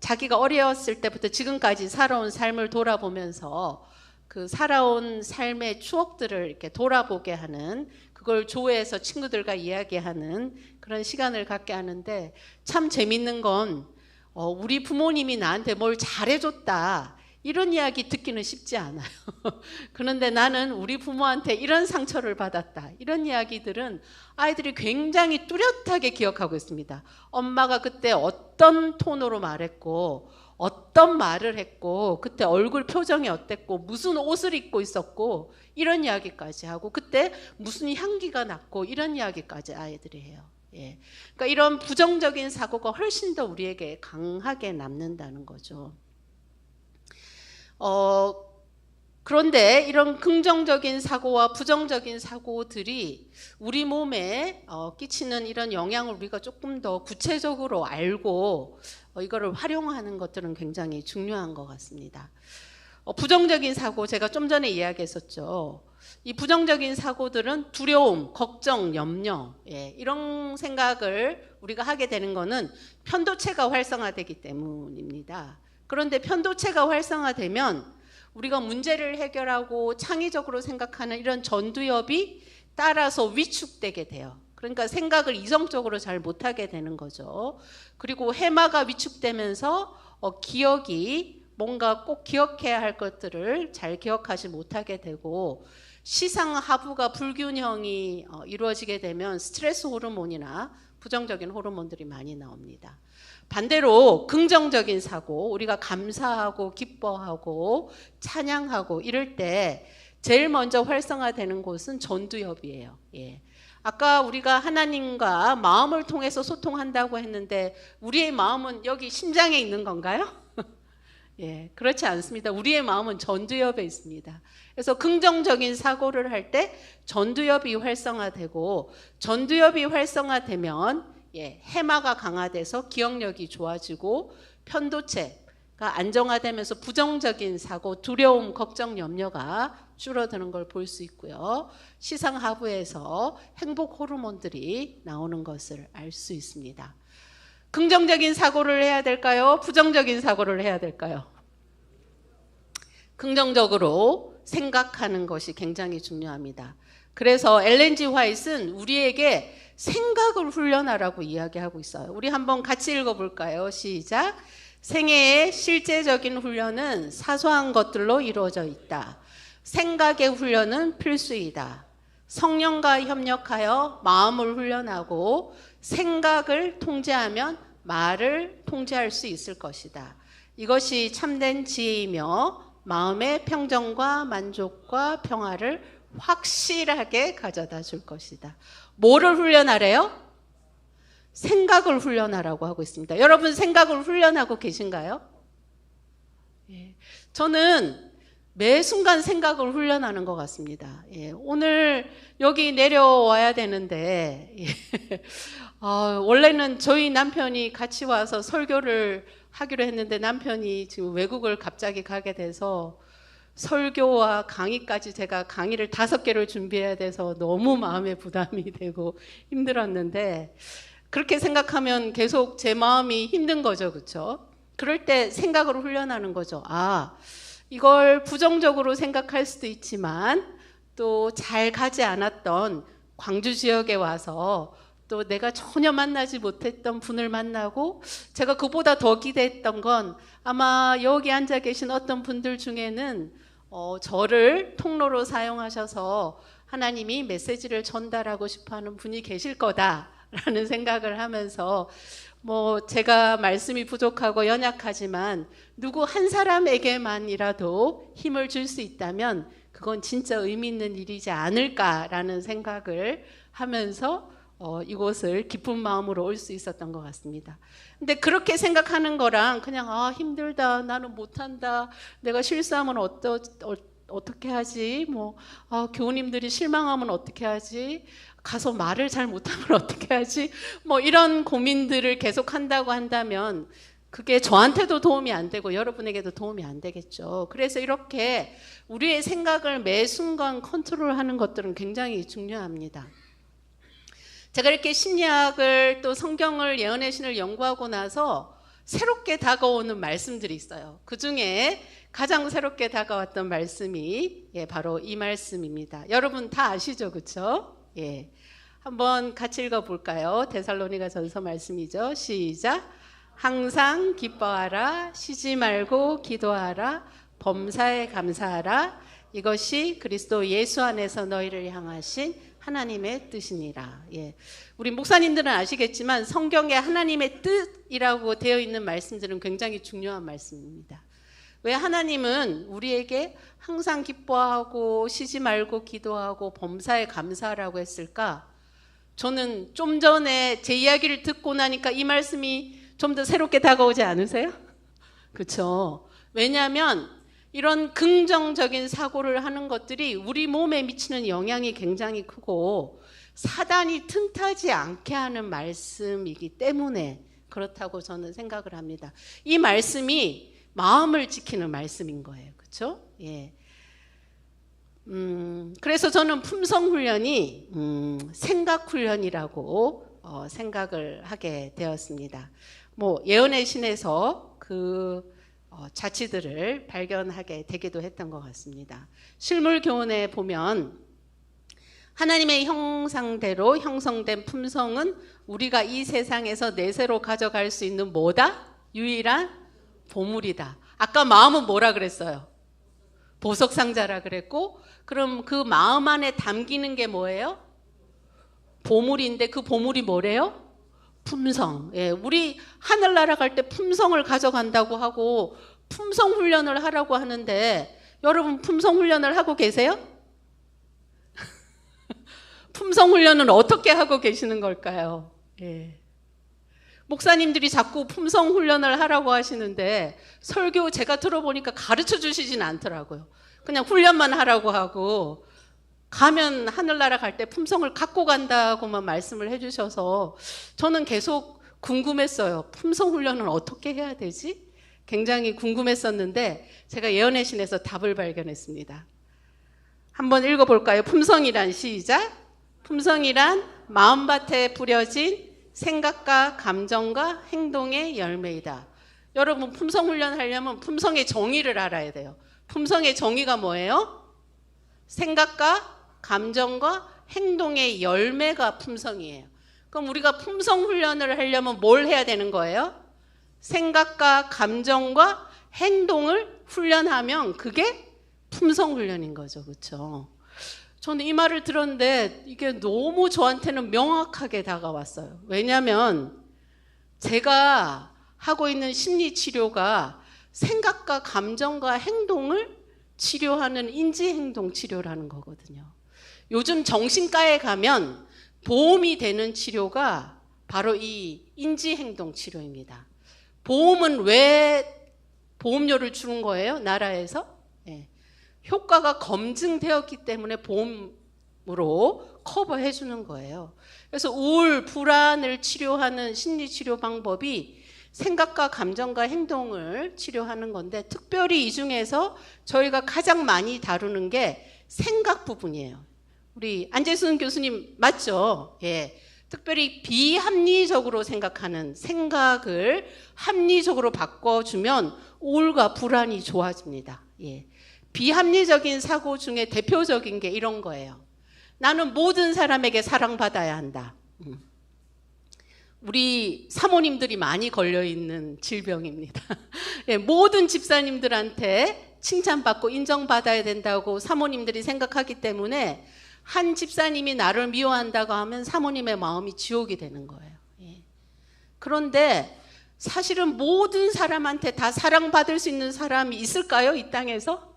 자기가 어렸을 때부터 지금까지 살아온 삶을 돌아보면서 그 살아온 삶의 추억들을 이렇게 돌아보게 하는, 그걸 조회해서 친구들과 이야기하는 그런 시간을 갖게 하는데, 참 재밌는 건 우리 부모님이 나한테 뭘 잘해줬다 이런 이야기 듣기는 쉽지 않아요. 그런데 나는 우리 부모한테 이런 상처를 받았다. 이런 이야기들은 아이들이 굉장히 뚜렷하게 기억하고 있습니다. 엄마가 그때 어떤 톤으로 말했고 어떤 말을 했고 그때 얼굴 표정이 어땠고 무슨 옷을 입고 있었고 이런 이야기까지 하고 그때 무슨 향기가 났고 이런 이야기까지 아이들이 해요. 예. 그러니까 이런 부정적인 사고가 훨씬 더 우리에게 강하게 남는다는 거죠. 그런데 이런 긍정적인 사고와 부정적인 사고들이 우리 몸에 끼치는 이런 영향을 우리가 조금 더 구체적으로 알고 이거를 활용하는 것들은 굉장히 중요한 것 같습니다. 부정적인 사고 제가 좀 전에 이야기했었죠. 이 부정적인 사고들은 두려움, 걱정, 염려 이런 생각을 우리가 하게 되는 것은 편도체가 활성화되기 때문입니다. 그런데 편도체가 활성화되면 우리가 문제를 해결하고 창의적으로 생각하는 이런 전두엽이 따라서 위축되게 돼요. 그러니까 생각을 이성적으로 잘 못하게 되는 거죠. 그리고 해마가 위축되면서 기억이 뭔가 꼭 기억해야 할 것들을 잘 기억하지 못하게 되고 시상하부가 불균형이 이루어지게 되면 스트레스 호르몬이나 부정적인 호르몬들이 많이 나옵니다. 반대로 긍정적인 사고, 우리가 감사하고 기뻐하고 찬양하고 이럴 때 제일 먼저 활성화되는 곳은 전두엽이에요. 예. 아까 우리가 하나님과 마음을 통해서 소통한다고 했는데 우리의 마음은 여기 심장에 있는 건가요? 예, 그렇지 않습니다. 우리의 마음은 전두엽에 있습니다. 그래서 긍정적인 사고를 할 때 전두엽이 활성화되고 전두엽이 활성화되면 해마가 강화돼서 기억력이 좋아지고 편도체가 안정화되면서 부정적인 사고, 두려움, 걱정, 염려가 줄어드는 걸 볼 수 있고요. 시상하부에서 행복 호르몬들이 나오는 것을 알 수 있습니다. 긍정적인 사고를 해야 될까요? 부정적인 사고를 해야 될까요? 긍정적으로 생각하는 것이 굉장히 중요합니다. 그래서 엘렌 G 화이트는 우리에게 생각을 훈련하라고 이야기하고 있어요. 우리 한번 같이 읽어볼까요? 시작. 생애의 실제적인 훈련은 사소한 것들로 이루어져 있다. 생각의 훈련은 필수이다. 성령과 협력하여 마음을 훈련하고 생각을 통제하면 말을 통제할 수 있을 것이다. 이것이 참된 지혜이며 마음의 평정과 만족과 평화를 확실하게 가져다 줄 것이다. 뭐를 훈련하래요? 생각을 훈련하라고 하고 있습니다. 여러분 생각을 훈련하고 계신가요? 예. 저는 매 순간 생각을 훈련하는 것 같습니다. 예. 오늘 여기 내려와야 되는데 원래는 저희 남편이 같이 와서 설교를 하기로 했는데 남편이 지금 외국을 갑자기 가게 돼서 설교와 강의까지 제가 강의를 5개를 준비해야 돼서 너무 마음에 부담이 되고 힘들었는데 그렇게 생각하면 계속 제 마음이 힘든 거죠. 그렇죠? 그럴 때 생각을 훈련하는 거죠. 이걸 부정적으로 생각할 수도 있지만 또 잘 가지 않았던 광주 지역에 와서 또 내가 전혀 만나지 못했던 분을 만나고 제가 그보다 더 기대했던 건 아마 여기 앉아 계신 어떤 분들 중에는 저를 통로로 사용하셔서 하나님이 메시지를 전달하고 싶어하는 분이 계실 거다라는 생각을 하면서 제가 말씀이 부족하고 연약하지만 누구 한 사람에게만이라도 힘을 줄 수 있다면 그건 진짜 의미 있는 일이지 않을까라는 생각을 하면서 이곳을 기쁜 마음으로 올 수 있었던 것 같습니다. 근데 그렇게 생각하는 거랑 그냥 힘들다, 나는 못한다, 내가 실수하면 어떻게 하지, 교우님들이 실망하면 어떻게 하지, 가서 말을 잘 못하면 어떻게 하지, 이런 고민들을 계속 한다고 한다면 그게 저한테도 도움이 안 되고 여러분에게도 도움이 안 되겠죠. 그래서 이렇게 우리의 생각을 매 순간 컨트롤하는 것들은 굉장히 중요합니다. 제가 이렇게 심리학을 또 성경을 예언의 신을 연구하고 나서 새롭게 다가오는 말씀들이 있어요. 그 중에 가장 새롭게 다가왔던 말씀이 바로 이 말씀입니다. 여러분 다 아시죠? 그렇죠? 예. 한번 같이 읽어볼까요? 데살로니가 전서 말씀이죠. 시작. 항상 기뻐하라, 쉬지 말고 기도하라, 범사에 감사하라. 이것이 그리스도 예수 안에서 너희를 향하신 하나님의 뜻이니라. 예. 우리 목사님들은 아시겠지만 성경에 하나님의 뜻이라고 되어 있는 말씀들은 굉장히 중요한 말씀입니다. 왜 하나님은 우리에게 항상 기뻐하고 쉬지 말고 기도하고 범사에 감사하라고 했을까? 저는 좀 전에 제 이야기를 듣고 나니까 이 말씀이 좀 더 새롭게 다가오지 않으세요? 그렇죠? 왜냐하면 이런 긍정적인 사고를 하는 것들이 우리 몸에 미치는 영향이 굉장히 크고 사단이 틈타지 않게 하는 말씀이기 때문에 그렇다고 저는 생각을 합니다. 이 말씀이 마음을 지키는 말씀인 거예요. 그렇죠? 예. 그래서 저는 품성훈련이 생각훈련이라고 생각을 하게 되었습니다. 뭐 예언의 신에서 그 자취들을 발견하게 되기도 했던 것 같습니다. 실물교훈에 보면 하나님의 형상대로 형성된 품성은 우리가 이 세상에서 내세로 가져갈 수 있는 뭐다? 유일한 보물이다. 아까 마음은 뭐라 그랬어요? 보석상자라 그랬고, 그럼 그 마음 안에 담기는 게 뭐예요? 보물인데 그 보물이 뭐래요? 품성. 예, 우리 하늘나라 갈 때 품성을 가져간다고 하고 품성 훈련을 하라고 하는데 여러분 품성 훈련을 하고 계세요? 품성 훈련은 어떻게 하고 계시는 걸까요? 예. 목사님들이 자꾸 품성 훈련을 하라고 하시는데 설교 제가 들어보니까 가르쳐 주시진 않더라고요. 그냥 훈련만 하라고 하고 가면 하늘나라 갈 때 품성을 갖고 간다고만 말씀을 해주셔서 저는 계속 궁금했어요. 품성 훈련은 어떻게 해야 되지? 굉장히 궁금했었는데 제가 예언의 신에서 답을 발견했습니다. 한번 읽어볼까요? 품성이란 시작. 품성이란 마음밭에 뿌려진 생각과 감정과 행동의 열매이다. 여러분 품성 훈련하려면 품성의 정의를 알아야 돼요. 품성의 정의가 뭐예요? 생각과 감정과 행동의 열매가 품성이에요. 그럼 우리가 품성 훈련을 하려면 뭘 해야 되는 거예요? 생각과 감정과 행동을 훈련하면 그게 품성 훈련인 거죠. 그렇죠? 저는 이 말을 들었는데 이게 너무 저한테는 명확하게 다가왔어요. 왜냐하면 제가 하고 있는 심리치료가 생각과 감정과 행동을 치료하는 인지행동 치료라는 거거든요. 요즘 정신과에 가면 도움이 되는 치료가 바로 이 인지행동 치료입니다. 보험은 왜 보험료를 주는 거예요? 나라에서? 네. 효과가 검증되었기 때문에 보험으로 커버해 주는 거예요. 그래서 우울, 불안을 치료하는 심리치료 방법이 생각과 감정과 행동을 치료하는 건데 특별히 이 중에서 저희가 가장 많이 다루는 게 생각 부분이에요. 우리 안재순 교수님 맞죠? 예. 특별히 비합리적으로 생각하는 생각을 합리적으로 바꿔주면 우울과 불안이 좋아집니다. 예. 비합리적인 사고 중에 대표적인 게 이런 거예요. 나는 모든 사람에게 사랑받아야 한다. 우리 사모님들이 많이 걸려있는 질병입니다. 예, 모든 집사님들한테 칭찬받고 인정받아야 된다고 사모님들이 생각하기 때문에 한 집사님이 나를 미워한다고 하면 사모님의 마음이 지옥이 되는 거예요. 예. 그런데 사실은 모든 사람한테 다 사랑받을 수 있는 사람이 있을까요? 이 땅에서?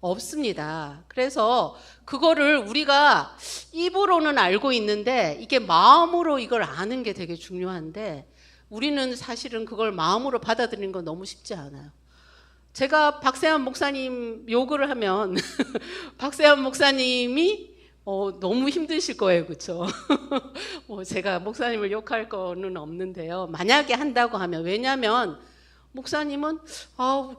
없습니다. 그래서 그거를 우리가 입으로는 알고 있는데 이게 마음으로 이걸 아는 게 되게 중요한데 우리는 사실은 그걸 마음으로 받아들이는 건 너무 쉽지 않아요. 제가 박세환 목사님 욕을 하면 박세환 목사님이 너무 힘드실 거예요. 그렇죠? 뭐 제가 목사님을 욕할 거는 없는데요. 만약에 한다고 하면 왜냐하면 목사님은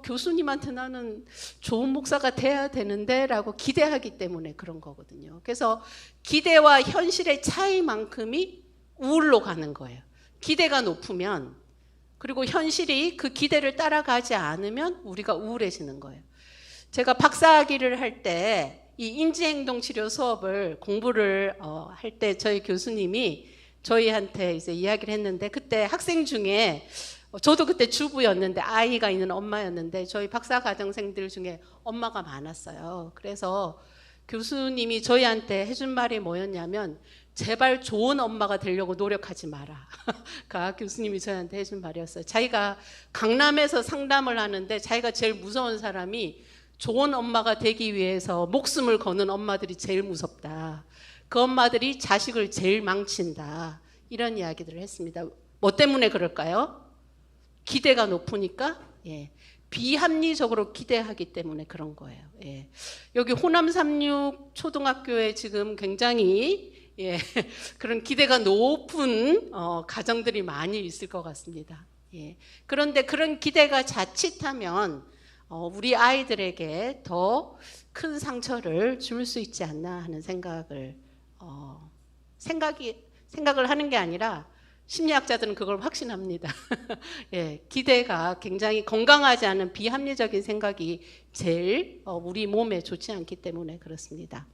교수님한테 나는 좋은 목사가 돼야 되는데 라고 기대하기 때문에 그런 거거든요. 그래서 기대와 현실의 차이만큼이 우울로 가는 거예요. 기대가 높으면 그리고 현실이 그 기대를 따라가지 않으면 우리가 우울해지는 거예요. 제가 박사학위를 할 때 이 인지행동치료 수업을 공부를 할 때 저희 교수님이 저희한테 이제 이야기를 했는데 그때 학생 중에 저도 그때 주부였는데 아이가 있는 엄마였는데 저희 박사 과정생들 중에 엄마가 많았어요. 그래서 교수님이 저희한테 해준 말이 뭐였냐면 제발 좋은 엄마가 되려고 노력하지 마라. 가 교수님이 저희한테 해준 말이었어요. 자기가 강남에서 상담을 하는데 자기가 제일 무서운 사람이 좋은 엄마가 되기 위해서 목숨을 거는 엄마들이 제일 무섭다. 그 엄마들이 자식을 제일 망친다. 이런 이야기들을 했습니다. 뭐 때문에 그럴까요? 기대가 높으니까, 예, 비합리적으로 기대하기 때문에 그런 거예요. 예. 여기 호남 36 초등학교에 지금 굉장히, 예, 그런 기대가 높은 가정들이 많이 있을 것 같습니다. 예. 그런데 그런 기대가 자칫하면 우리 아이들에게 더 큰 상처를 줄 수 있지 않나 하는 생각을 하는 게 아니라 심리학자들은 그걸 확신합니다. 예, 기대가 굉장히 건강하지 않은 비합리적인 생각이 제일 우리 몸에 좋지 않기 때문에 그렇습니다.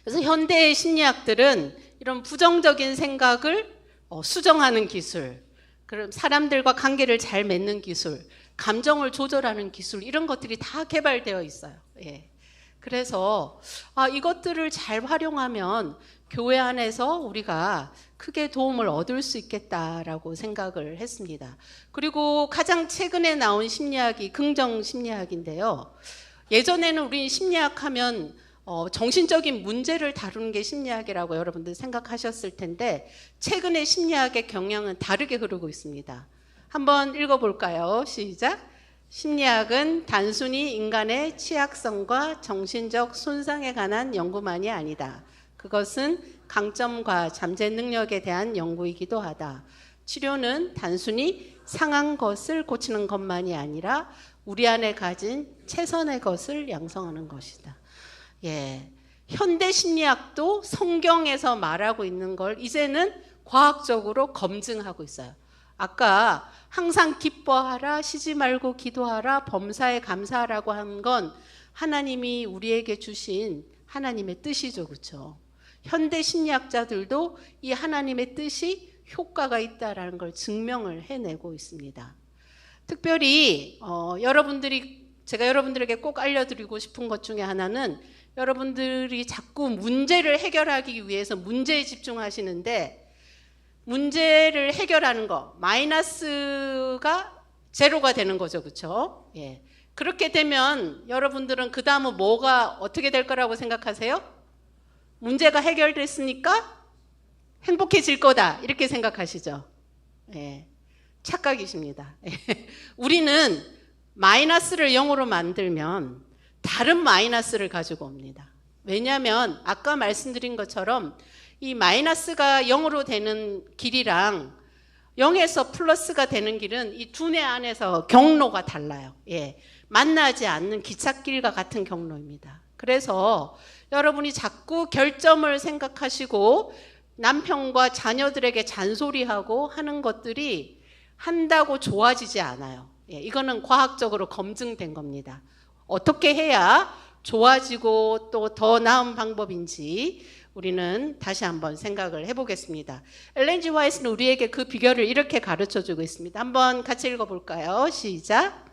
그래서 현대의 심리학들은 이런 부정적인 생각을 수정하는 기술, 그럼 사람들과 관계를 잘 맺는 기술, 감정을 조절하는 기술, 이런 것들이 다 개발되어 있어요. 예. 그래서 이것들을 잘 활용하면 교회 안에서 우리가 크게 도움을 얻을 수 있겠다라고 생각을 했습니다. 그리고 가장 최근에 나온 심리학이 긍정 심리학인데요. 예전에는 우리 심리학하면 정신적인 문제를 다루는 게 심리학이라고 여러분들 생각하셨을 텐데 최근에 심리학의 경향은 다르게 흐르고 있습니다. 한번 읽어볼까요? 시작. 심리학은 단순히 인간의 취약성과 정신적 손상에 관한 연구만이 아니다. 그것은 강점과 잠재 능력에 대한 연구이기도 하다. 치료는 단순히 상한 것을 고치는 것만이 아니라 우리 안에 가진 최선의 것을 양성하는 것이다. 예, 현대 심리학도 성경에서 말하고 있는 걸 이제는 과학적으로 검증하고 있어요. 아까 항상 기뻐하라, 쉬지 말고 기도하라, 범사에 감사하라고 한 건 하나님이 우리에게 주신 하나님의 뜻이죠. 그렇죠? 현대 심리학자들도 이 하나님의 뜻이 효과가 있다라는 걸 증명을 해내고 있습니다. 특별히 제가 여러분들에게 꼭 알려드리고 싶은 것 중에 하나는 여러분들이 자꾸 문제를 해결하기 위해서 문제에 집중하시는데 문제를 해결하는 거, 마이너스가 제로가 되는 거죠. 그렇죠? 예. 그렇게 되면 여러분들은 그 다음은 뭐가 어떻게 될 거라고 생각하세요? 문제가 해결됐으니까 행복해질 거다 이렇게 생각하시죠? 예. 착각이십니다. 우리는 마이너스를 0으로 만들면 다른 마이너스를 가지고 옵니다. 왜냐하면 아까 말씀드린 것처럼 이 마이너스가 0으로 되는 길이랑 0에서 플러스가 되는 길은 이 두뇌 안에서 경로가 달라요. 예, 만나지 않는 기찻길과 같은 경로입니다. 그래서 여러분이 자꾸 결점을 생각하시고 남편과 자녀들에게 잔소리하고 하는 것들이 한다고 좋아지지 않아요. 예, 이거는 과학적으로 검증된 겁니다. 어떻게 해야 좋아지고 또 더 나은 방법인지 우리는 다시 한번 생각을 해보겠습니다. 엘렌 G. 화이트는 우리에게 그 비결을 이렇게 가르쳐주고 있습니다. 한번 같이 읽어볼까요? 시작.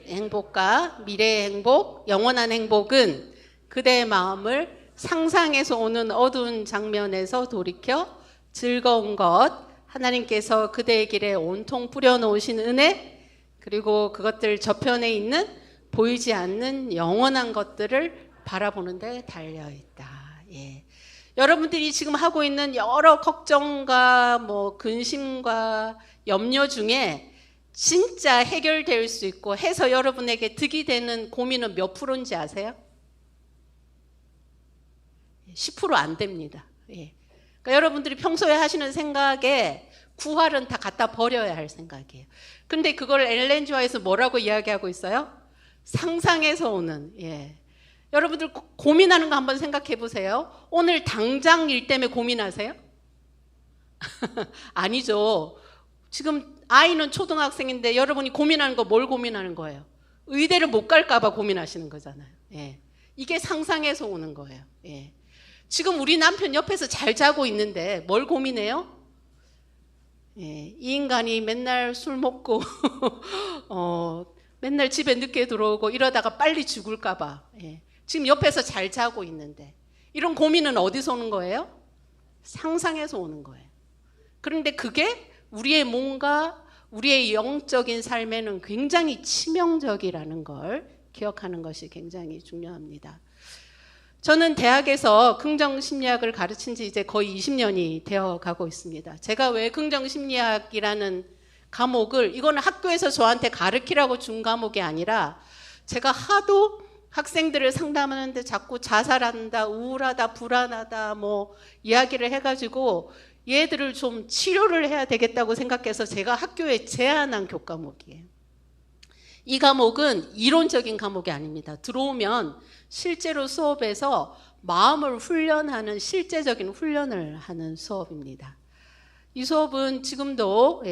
행복과 미래의 행복, 영원한 행복은 그대의 마음을 상상에서 오는 어두운 장면에서 돌이켜 즐거운 것, 하나님께서 그대의 길에 온통 뿌려놓으신 은혜, 그리고 그것들 저편에 있는 보이지 않는 영원한 것들을 바라보는 데 달려있다. 예. 여러분들이 지금 하고 있는 여러 걱정과 근심과 염려 중에 진짜 해결될 수 있고 해서 여러분에게 득이 되는 고민은 몇 프로인지 아세요? 10% 안 됩니다. 예. 그러니까 여러분들이 평소에 하시는 생각에 9할은 다 갖다 버려야 할 생각이에요. 근데 그걸 엘렌 G. 화이트에서 뭐라고 이야기하고 있어요? 상상에서 오는, 예. 여러분들 고민하는 거 한번 생각해 보세요. 오늘 당장 일 때문에 고민하세요? 아니죠. 지금 아이는 초등학생인데 여러분이 고민하는 거 뭘 고민하는 거예요? 의대를 못 갈까 봐 고민하시는 거잖아요. 예. 이게 상상에서 오는 거예요. 예. 지금 우리 남편 옆에서 잘 자고 있는데 뭘 고민해요? 이 인간이 맨날 술 먹고 맨날 집에 늦게 들어오고 이러다가 빨리 죽을까 봐 지금 옆에서 잘 자고 있는데 이런 고민은 어디서 오는 거예요? 상상에서 오는 거예요. 그런데 그게 우리의 몸과 우리의 영적인 삶에는 굉장히 치명적이라는 걸 기억하는 것이 굉장히 중요합니다. 저는 대학에서 긍정심리학을 가르친 지 이제 거의 20년이 되어 가고 있습니다. 제가 왜 긍정심리학이라는 과목을, 이거는 학교에서 저한테 가르치라고 준 과목이 아니라 제가 하도 학생들을 상담하는데 자꾸 자살한다, 우울하다, 불안하다 뭐 이야기를 해가지고 얘들을 좀 치료를 해야 되겠다고 생각해서 제가 학교에 제안한 교과목이에요. 이 과목은 이론적인 과목이 아닙니다. 들어오면 실제로 수업에서 마음을 훈련하는 실제적인 훈련을 하는 수업입니다. 이 수업은 지금도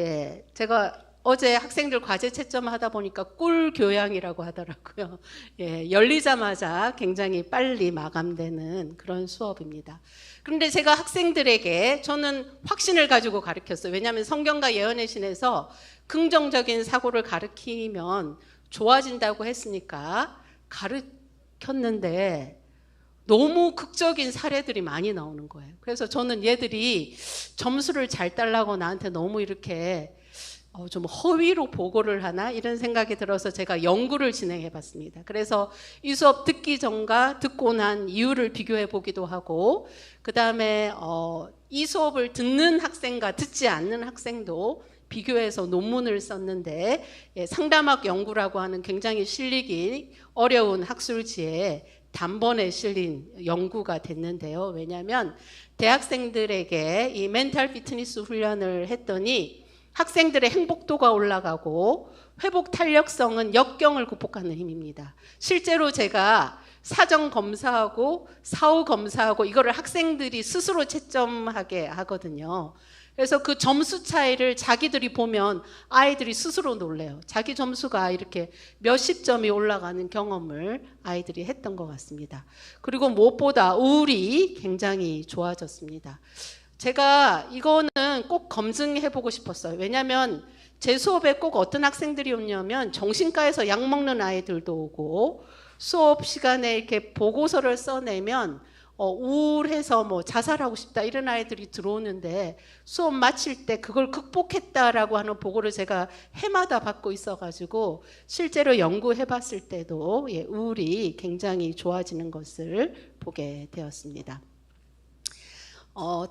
제가 어제 학생들 과제 채점하다 보니까 꿀 교양이라고 하더라고요. 열리자마자 굉장히 빨리 마감되는 그런 수업입니다. 그런데 제가 학생들에게 저는 확신을 가지고 가르쳤어요. 왜냐하면 성경과 예언의 신에서 긍정적인 사고를 가르치면 좋아진다고 했으니까 가르쳤는데 너무 극적인 사례들이 많이 나오는 거예요. 그래서 저는 얘들이 점수를 잘 따려고 나한테 너무 이렇게 좀 허위로 보고를 하나 이런 생각이 들어서 제가 연구를 진행해 봤습니다. 그래서 이 수업 듣기 전과 듣고 난 이유를 비교해 보기도 하고, 그 다음에 이 수업을 듣는 학생과 듣지 않는 학생도 비교해서 논문을 썼는데, 상담학 연구라고 하는 굉장히 실리기 어려운 학술지에 단번에 실린 연구가 됐는데요. 왜냐하면 대학생들에게 이 멘탈 피트니스 훈련을 했더니 학생들의 행복도가 올라가고 회복 탄력성은 역경을 극복하는 힘입니다. 실제로 제가 사전 검사하고 사후 검사하고 이거를 학생들이 스스로 채점하게 하거든요. 그래서 그 점수 차이를 자기들이 보면 아이들이 스스로 놀래요. 자기 점수가 이렇게 몇십 점이 올라가는 경험을 아이들이 했던 것 같습니다. 그리고 무엇보다 우울이 굉장히 좋아졌습니다. 제가 이거는 꼭 검증해보고 싶었어요. 왜냐하면 제 수업에 꼭 어떤 학생들이 오냐면 정신과에서 약 먹는 아이들도 오고, 수업 시간에 이렇게 보고서를 써내면 우울해서 뭐 자살하고 싶다 이런 아이들이 들어오는데, 수업 마칠 때 그걸 극복했다라고 하는 보고를 제가 해마다 받고 있어가지고 실제로 연구해봤을 때도 우울이 굉장히 좋아지는 것을 보게 되었습니다.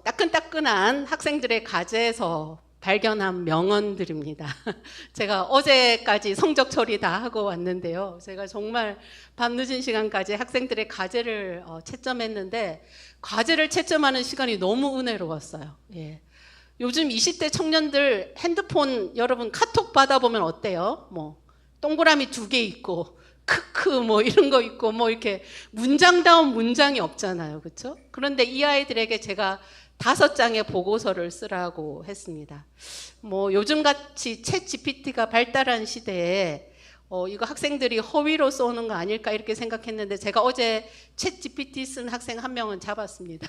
따끈따끈한 학생들의 과제에서 발견한 명언들입니다. 제가 어제까지 성적 처리 다 하고 왔는데요. 제가 정말 밤늦은 시간까지 학생들의 과제를 채점했는데, 과제를 채점하는 시간이 너무 은혜로웠어요. 요즘 20대 청년들 핸드폰 여러분 카톡 받아보면 어때요? 뭐 동그라미 2개 있고 크크 뭐 이런 거 있고 뭐 이렇게 문장다운 문장이 없잖아요. 그렇죠? 그런데 이 아이들에게 제가 5장의 보고서를 쓰라고 했습니다. 뭐 요즘같이 챗 GPT가 발달한 시대에 이거 학생들이 허위로 쏘는 거 아닐까 이렇게 생각했는데, 제가 어제 챗 GPT 쓴 학생 한 명은 잡았습니다.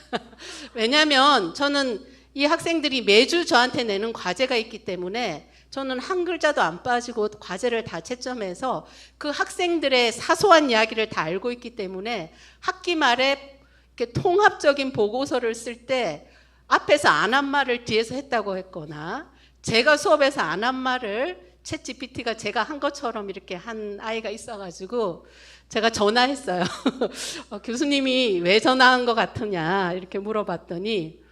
왜냐하면 저는 이 학생들이 매주 저한테 내는 과제가 있기 때문에 저는 한 글자도 안 빠지고 과제를 다 채점해서 그 학생들의 사소한 이야기를 다 알고 있기 때문에 학기 말에 이렇게 통합적인 보고서를 쓸 때 앞에서 안 한 말을 뒤에서 했다고 했거나, 제가 수업에서 안 한 말을 챗 GPT가 제가 한 것처럼 이렇게 한 아이가 있어가지고 제가 전화했어요. 교수님이 왜 전화한 것 같으냐 이렇게 물어봤더니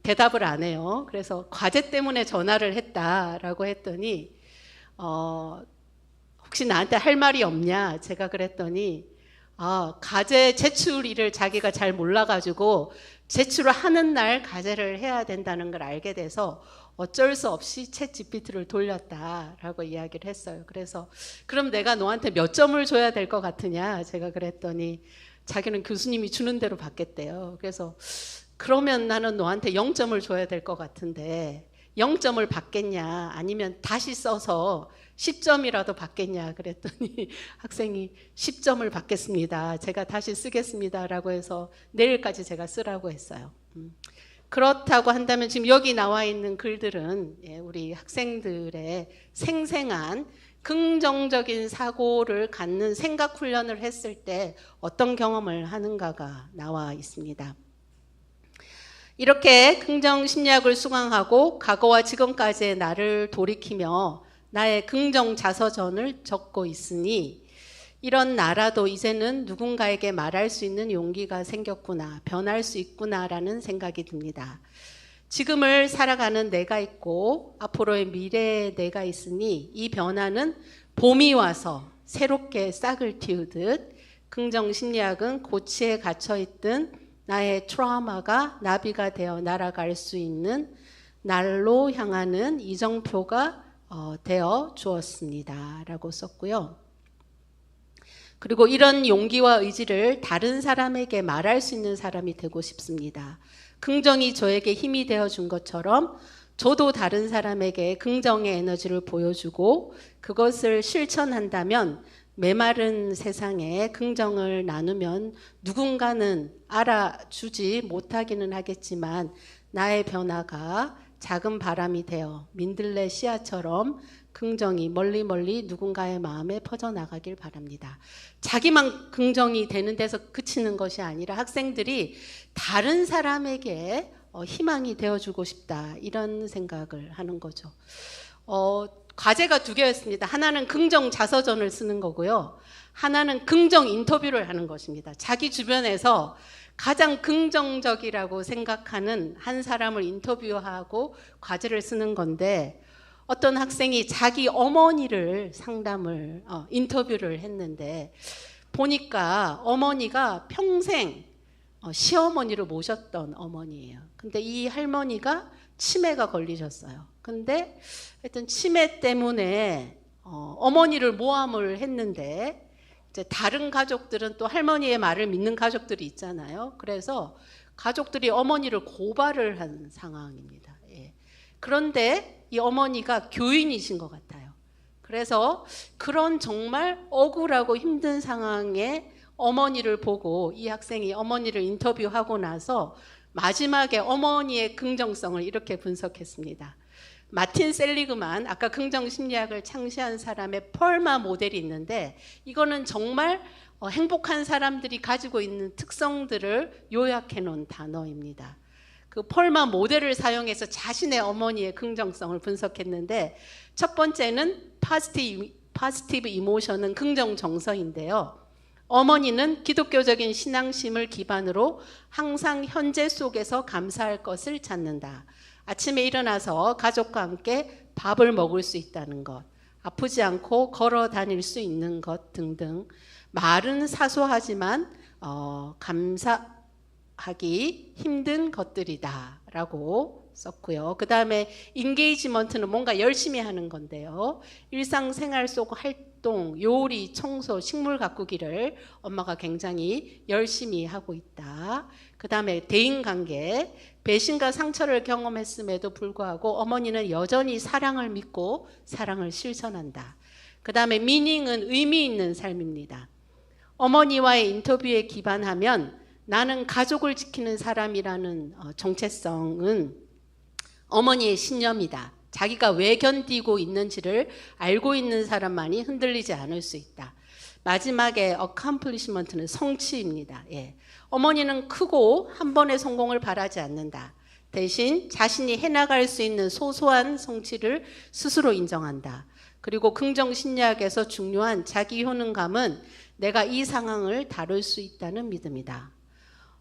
대답을 안 해요. 그래서 과제 때문에 전화를 했다라고 했더니 혹시 나한테 할 말이 없냐 제가 그랬더니 과제 제출일을 자기가 잘 몰라가지고 제출을 하는 날 과제를 해야 된다는 걸 알게 돼서 어쩔 수 없이 챗 GPT를 돌렸다라고 이야기를 했어요. 그래서 그럼 내가 너한테 몇 점을 줘야 될 것 같으냐 제가 그랬더니 자기는 교수님이 주는 대로 받겠대요. 그래서 그러면 나는 너한테 0점을 줘야 될 것 같은데 0점을 받겠냐 아니면 다시 써서 10점이라도 받겠냐 그랬더니 학생이 10점을 받겠습니다. 제가 다시 쓰겠습니다 라고 해서 내일까지 제가 쓰라고 했어요. 그렇다고 한다면 지금 여기 나와 있는 글들은 우리 학생들의 생생한 긍정적인 사고를 갖는 생각 훈련을 했을 때 어떤 경험을 하는가가 나와 있습니다. 이렇게 긍정 심리학을 수강하고 과거와 지금까지의 나를 돌이키며 나의 긍정 자서전을 적고 있으니 이런 나라도 이제는 누군가에게 말할 수 있는 용기가 생겼구나, 변할 수 있구나라는 생각이 듭니다. 지금을 살아가는 내가 있고 앞으로의 미래의 내가 있으니 이 변화는 봄이 와서 새롭게 싹을 틔우듯 긍정 심리학은 고치에 갇혀있던 나의 트라우마가 나비가 되어 날아갈 수 있는 날로 향하는 이정표가 되어 주었습니다 라고 썼고요. 그리고 이런 용기와 의지를 다른 사람에게 말할 수 있는 사람이 되고 싶습니다. 긍정이 저에게 힘이 되어준 것처럼 저도 다른 사람에게 긍정의 에너지를 보여주고 그것을 실천한다면 메마른 세상에 긍정을 나누면 누군가는 알아주지 못하기는 하겠지만 나의 변화가 작은 바람이 되어 민들레 씨앗처럼 긍정이 멀리 멀리 누군가의 마음에 퍼져나가길 바랍니다. 자기만 긍정이 되는 데서 그치는 것이 아니라 학생들이 다른 사람에게 희망이 되어주고 싶다 이런 생각을 하는 거죠. 과제가 2개였습니다. 하나는 긍정 자서전을 쓰는 거고요. 하나는 긍정 인터뷰를 하는 것입니다. 자기 주변에서 가장 긍정적이라고 생각하는 한 사람을 인터뷰하고 과제를 쓰는 건데 어떤 학생이 자기 어머니를 인터뷰를 했는데 보니까 어머니가 평생 시어머니를 모셨던 어머니예요. 근데 이 할머니가 치매가 걸리셨어요. 근데 하여튼 치매 때문에 어머니를 모함을 했는데 이제 다른 가족들은 또 할머니의 말을 믿는 가족들이 있잖아요. 그래서 가족들이 어머니를 고발을 한 상황입니다. 예. 그런데 이 어머니가 교인이신 것 같아요. 그래서 그런 정말 억울하고 힘든 상황에 어머니를 보고 이 학생이 어머니를 인터뷰하고 나서 마지막에 어머니의 긍정성을 이렇게 분석했습니다. 마틴 셀리그만, 아까 긍정심리학을 창시한 사람의 펄마 모델이 있는데 이거는 정말 행복한 사람들이 가지고 있는 특성들을 요약해 놓은 단어입니다. 그 펄마 모델을 사용해서 자신의 어머니의 긍정성을 분석했는데 첫 번째는 파지티브 이모션은 긍정 정서인데요. 어머니는 기독교적인 신앙심을 기반으로 항상 현재 속에서 감사할 것을 찾는다. 아침에 일어나서 가족과 함께 밥을 먹을 수 있다는 것, 아프지 않고 걸어 다닐 수 있는 것 등등 말은 사소하지만 감사하기 힘든 것들이다 라고 썼고요. 그 다음에 인게이지먼트는 뭔가 열심히 하는 건데요. 일상생활 속 활동, 요리, 청소, 식물 가꾸기를 엄마가 굉장히 열심히 하고 있다. 그 다음에 대인관계, 배신과 상처를 경험했음에도 불구하고 어머니는 여전히 사랑을 믿고 사랑을 실천한다. 그 다음에 미닝은 의미 있는 삶입니다. 어머니와의 인터뷰에 기반하면 나는 가족을 지키는 사람이라는 정체성은 어머니의 신념이다. 자기가 왜 견디고 있는지를 알고 있는 사람만이 흔들리지 않을 수 있다. 마지막에 accomplishment는 성취입니다. 예. 어머니는 크고 한 번의 성공을 바라지 않는다. 대신 자신이 해나갈 수 있는 소소한 성취를 스스로 인정한다. 그리고 긍정심리학에서 중요한 자기 효능감은 내가 이 상황을 다룰 수 있다는 믿음이다.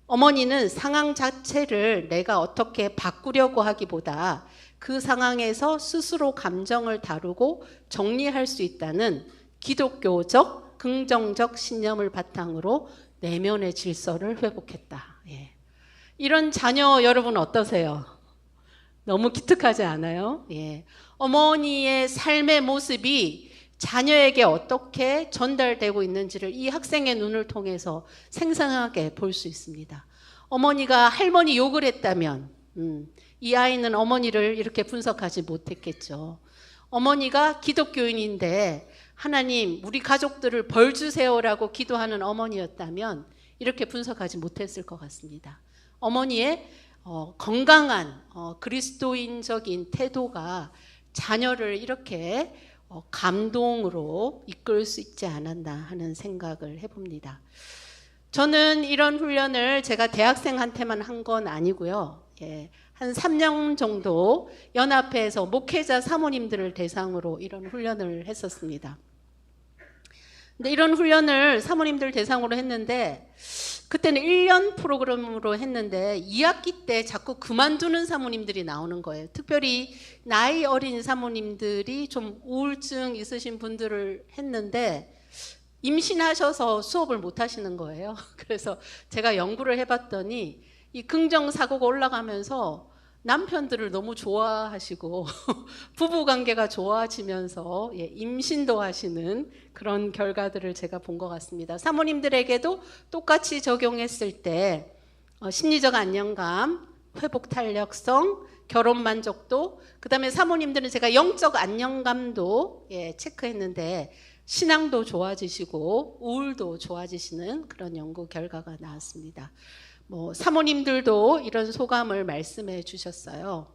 어머니는 상황 자체를 내가 어떻게 바꾸려고 하기보다 그 상황에서 스스로 감정을 다루고 정리할 수 있다는 기독교적 긍정적 신념을 바탕으로 내면의 질서를 회복했다. 예. 이런 자녀 여러분 어떠세요? 너무 기특하지 않아요? 예. 어머니의 삶의 모습이 자녀에게 어떻게 전달되고 있는지를 이 학생의 눈을 통해서 생생하게 볼 수 있습니다. 어머니가 할머니 욕을 했다면 이 아이는 어머니를 이렇게 분석하지 못했겠죠. 어머니가 기독교인인데 하나님 우리 가족들을 벌 주세요라고 기도하는 어머니였다면 이렇게 분석하지 못했을 것 같습니다. 어머니의 건강한 그리스도인적인 태도가 자녀를 이렇게 감동으로 이끌 수 있지 않았나 하는 생각을 해봅니다. 저는 이런 훈련을 제가 대학생한테만 한 건 아니고요. 한 3년 정도 연합회에서 목회자 사모님들을 대상으로 이런 훈련을 했었습니다. 근데 이런 훈련을 사모님들 대상으로 했는데 그때는 1년 프로그램으로 했는데 2학기 때 자꾸 그만두는 사모님들이 나오는 거예요. 특별히 나이 어린 사모님들이 좀 우울증 있으신 분들을 했는데 임신하셔서 수업을 못 하시는 거예요. 그래서 제가 연구를 해봤더니 이 긍정사고가 올라가면서 남편들을 너무 좋아하시고 부부관계가 좋아지면서 임신도 하시는 그런 결과들을 제가 본 것 같습니다. 사모님들에게도 똑같이 적용했을 때 심리적 안정감, 회복 탄력성, 결혼 만족도, 그 다음에 사모님들은 제가 영적 안정감도 체크했는데 신앙도 좋아지시고 우울도 좋아지시는 그런 연구 결과가 나왔습니다. 사모님들도 이런 소감을 말씀해 주셨어요.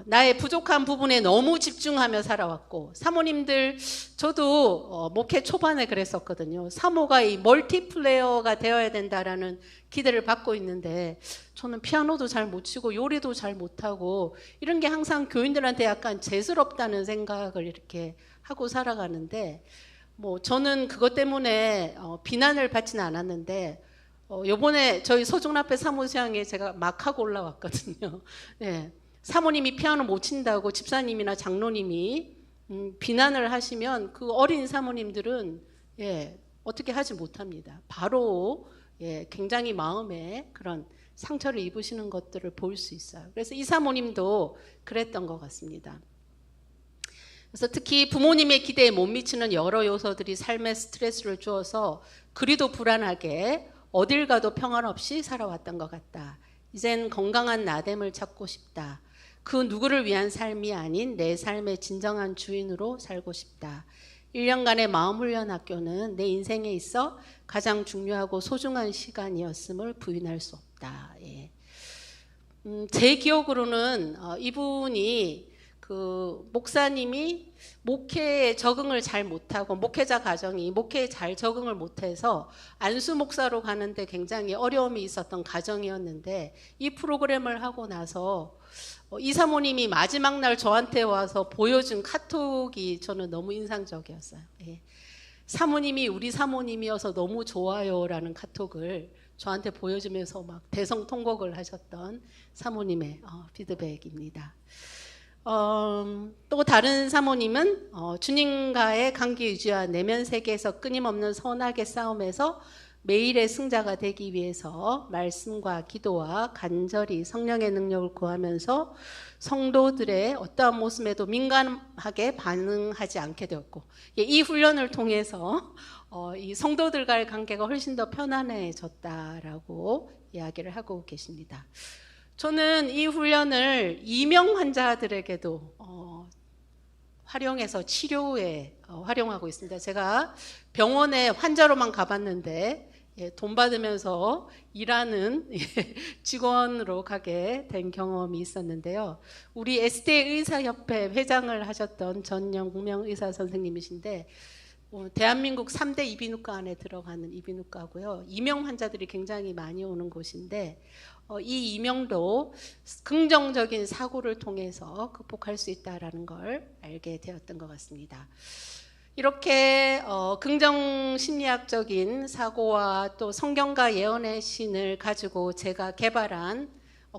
나의 부족한 부분에 너무 집중하며 살아왔고, 사모님들, 저도 목회 초반에 그랬었거든요. 사모가 이 멀티플레이어가 되어야 된다라는 기대를 받고 있는데, 저는 피아노도 잘 못 치고 요리도 잘 못하고 이런 게 항상 교인들한테 약간 재수롭다는 생각을 이렇게 하고 살아가는데, 저는 그것 때문에 비난을 받지는 않았는데, 요번에 저희 소중합회 사무장에 제가 막 하고 올라왔거든요. 사모님이 피아노 못 친다고 집사님이나 장로님이 비난을 하시면 그 어린 사모님들은 어떻게 하지 못합니다. 바로 굉장히 마음에 그런 상처를 입으시는 것들을 볼 수 있어요. 그래서 이 사모님도 그랬던 것 같습니다. 그래서 특히 부모님의 기대에 못 미치는 여러 요소들이 삶에 스트레스를 주어서 그리도 불안하게 어딜 가도 평안 없이 살아왔던 것 같다. 이젠 건강한 나됨을 찾고 싶다. 그 누구를 위한 삶이 아닌 내 삶의 진정한 주인으로 살고 싶다. 1년간의 마음훈련 학교는 내 인생에 있어 가장 중요하고 소중한 시간이었음을 부인할 수 없다. 제 기억으로는 이분이 그 목사님이 목회에 적응을 잘 못하고 목회자 가정이 목회에 잘 적응을 못해서 안수 목사로 가는데 굉장히 어려움이 있었던 가정이었는데 이 프로그램을 하고 나서 이 사모님이 마지막 날 저한테 와서 보여준 카톡이 저는 너무 인상적이었어요. 사모님이 우리 사모님이어서 너무 좋아요라는 카톡을 저한테 보여주면서 막 대성통곡을 하셨던 사모님의 피드백입니다. 또 다른 사모님은 주님과의 관계 유지와 내면 세계에서 끊임없는 선악의 싸움에서 매일의 승자가 되기 위해서 말씀과 기도와 간절히 성령의 능력을 구하면서 성도들의 어떠한 모습에도 민감하게 반응하지 않게 되었고, 이 훈련을 통해서 이 성도들과의 관계가 훨씬 더 편안해졌다라고 이야기를 하고 계십니다. 저는 이 훈련을 이명 환자들에게도 활용해서 치료에 활용하고 있습니다. 제가 병원에 환자로만 가봤는데 돈 받으면서 일하는 직원으로 가게 된 경험이 있었는데요. 우리 SDA 의사협회 회장을 하셨던 전영명 의사 선생님이신데 대한민국 3대 이비인후과 안에 들어가는 이비인후과고요. 이명 환자들이 굉장히 많이 오는 곳인데 이 이명도 긍정적인 사고를 통해서 극복할 수 있다는 걸 알게 되었던 것 같습니다. 이렇게 긍정심리학적인 사고와 또 성경과 예언의 신을 가지고 제가 개발한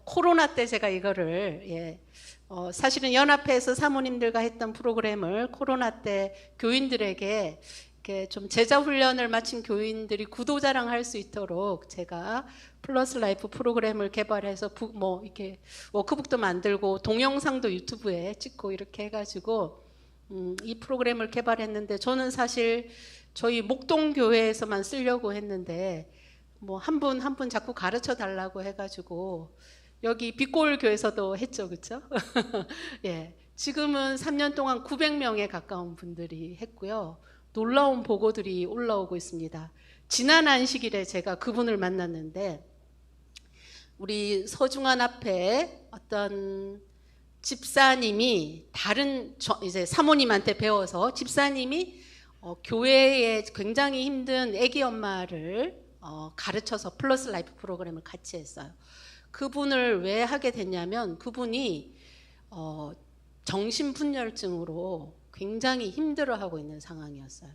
코로나 때 제가 이거를 사실은 연합회에서 사모님들과 했던 프로그램을 코로나 때 교인들에게 이렇게 좀 제자 훈련을 마친 교인들이 구도자랑 할 수 있도록 제가 플러스 라이프 프로그램을 개발해서 이렇게 워크북도 만들고 동영상도 유튜브에 찍고 이렇게 해가지고 이 프로그램을 개발했는데, 저는 사실 저희 목동교회에서만 쓰려고 했는데 한 분 한 분 자꾸 가르쳐 달라고 해가지고 여기 빛골교에서도 했죠, 그렇죠? 지금은 3년 동안 900명에 가까운 분들이 했고요. 놀라운 보고들이 올라오고 있습니다. 지난 안식일에 제가 그분을 만났는데 우리 서중환 앞에 어떤 집사님이 다른 이제 사모님한테 배워서 집사님이 교회에 굉장히 힘든 아기 엄마를 가르쳐서 플러스 라이프 프로그램을 같이 했어요. 그분을 왜 하게 됐냐면 그분이 정신분열증으로 굉장히 힘들어하고 있는 상황이었어요.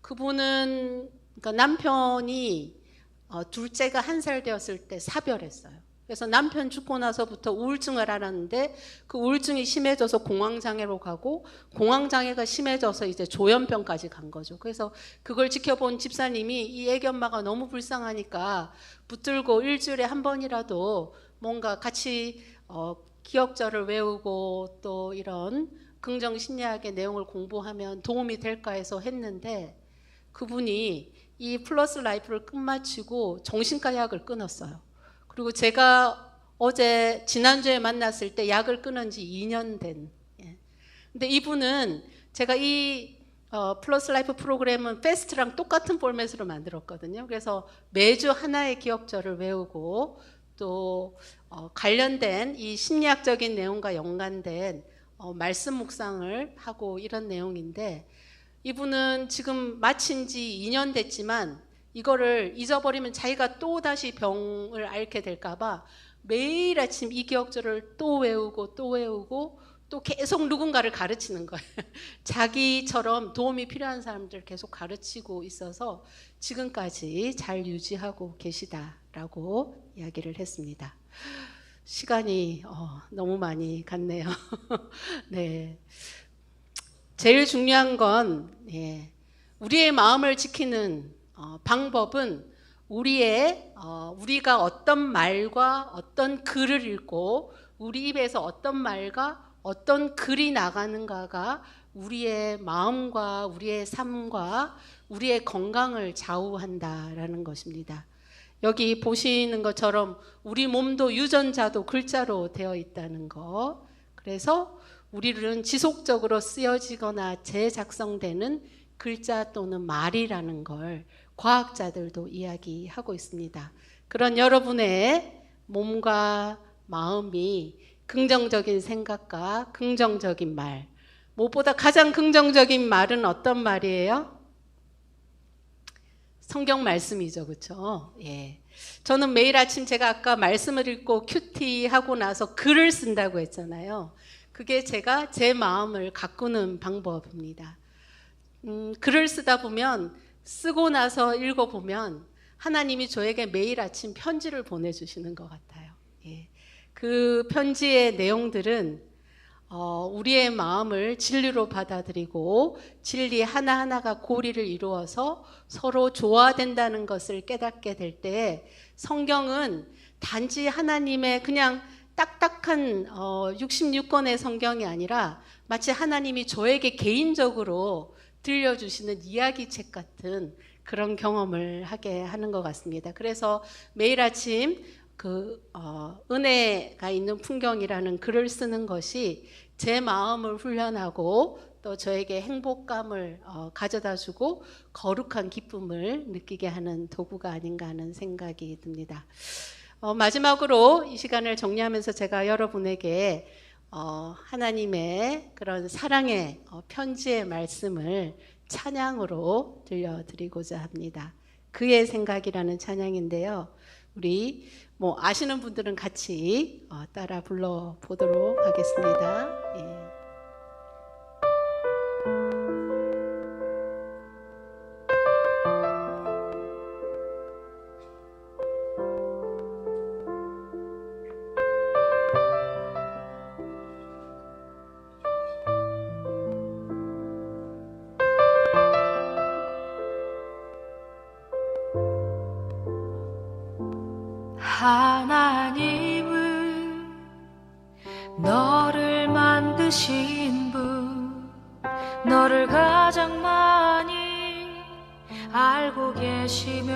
그분은 그러니까 남편이 둘째가 1살 되었을 때 사별했어요. 그래서 남편 죽고 나서부터 우울증을 앓았는데 그 우울증이 심해져서 공황장애로 가고 공황장애가 심해져서 이제 조현병까지 간 거죠. 그래서 그걸 지켜본 집사님이 이 애기 엄마가 너무 불쌍하니까 붙들고 일주일에 한 번이라도 뭔가 같이 기억절을 외우고 또 이런 긍정심리학의 내용을 공부하면 도움이 될까 해서 했는데 그분이 이 플러스 라이프를 끝마치고 정신과 약을 끊었어요. 그리고 제가 지난주에 만났을 때 약을 끊은 지 2년 된. 근데 이분은 제가 이 플러스 라이프 프로그램은 페스트랑 똑같은 포맷으로 만들었거든요. 그래서 매주 하나의 기억절을 외우고 또 관련된 이 심리학적인 내용과 연관된 말씀 묵상을 하고 이런 내용인데 이분은 지금 마친 지 2년 됐지만 이거를 잊어버리면 자기가 또 다시 병을 앓게 될까봐 매일 아침 이 기억절을 또 외우고 또 계속 누군가를 가르치는 거예요. 자기처럼 도움이 필요한 사람들 계속 가르치고 있어서 지금까지 잘 유지하고 계시다라고 이야기를 했습니다. 시간이 너무 많이 갔네요. 네. 제일 중요한 건 우리의 마음을 지키는 방법은 우리가 어떤 말과 어떤 글을 읽고 우리 입에서 어떤 말과 어떤 글이 나가는가가 우리의 마음과 우리의 삶과 우리의 건강을 좌우한다라는 것입니다. 여기 보시는 것처럼 우리 몸도 유전자도 글자로 되어 있다는 거. 그래서 우리는 지속적으로 쓰여지거나 재작성되는 글자 또는 말이라는 걸 과학자들도 이야기하고 있습니다. 그런 여러분의 몸과 마음이 긍정적인 생각과 긍정적인 말, 무엇보다 가장 긍정적인 말은 어떤 말이에요? 성경 말씀이죠, 그렇죠? 예. 저는 매일 아침 제가 아까 말씀을 읽고 큐티 하고 나서 글을 쓴다고 했잖아요. 그게 제가 제 마음을 가꾸는 방법입니다. 글을 쓰다 보면 쓰고 나서 읽어보면 하나님이 저에게 매일 아침 편지를 보내주시는 것 같아요. 예. 그 편지의 내용들은 우리의 마음을 진리로 받아들이고 진리 하나하나가 고리를 이루어서 서로 조화된다는 것을 깨닫게 될 때 성경은 단지 하나님의 그냥 딱딱한 66권의 성경이 아니라 마치 하나님이 저에게 개인적으로 들려주시는 이야기책 같은 그런 경험을 하게 하는 것 같습니다. 그래서 매일 아침 은혜가 있는 풍경이라는 글을 쓰는 것이 제 마음을 훈련하고 또 저에게 행복감을 가져다주고 거룩한 기쁨을 느끼게 하는 도구가 아닌가 하는 생각이 듭니다. 마지막으로 이 시간을 정리하면서 제가 여러분에게 하나님의 그런 사랑의 편지의 말씀을 찬양으로 들려드리고자 합니다. 그의 생각이라는 찬양인데요. 우리 아시는 분들은 같이 따라 불러보도록 하겠습니다. 예. 하나님은 너를 만드신 분, 너를 가장 많이 알고 계시며,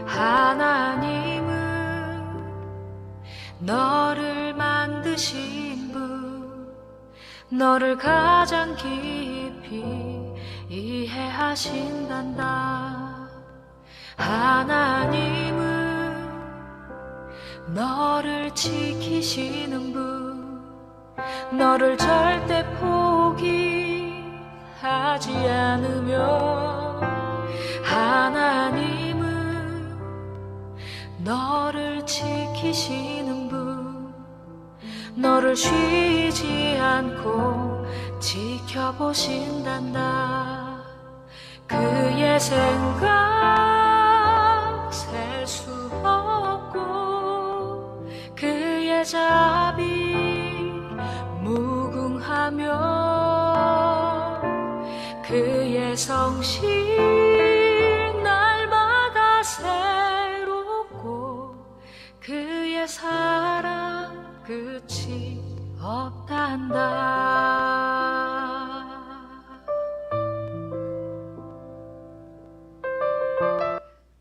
하나님은 너를 만드신 분, 너를 가장 깊이 이해하신단다. 하나님은 너를 지키시는 분, 너를 절대 포기하지 않으며, 하나님은 너를 지키시는 분, 너를 쉬지 않고 지켜보신단다. 그의 생각 셀 수 없고, 그의 자비 무궁하며, 그의 성실 날마다 새롭고, 그의 사랑 끝이 없단다.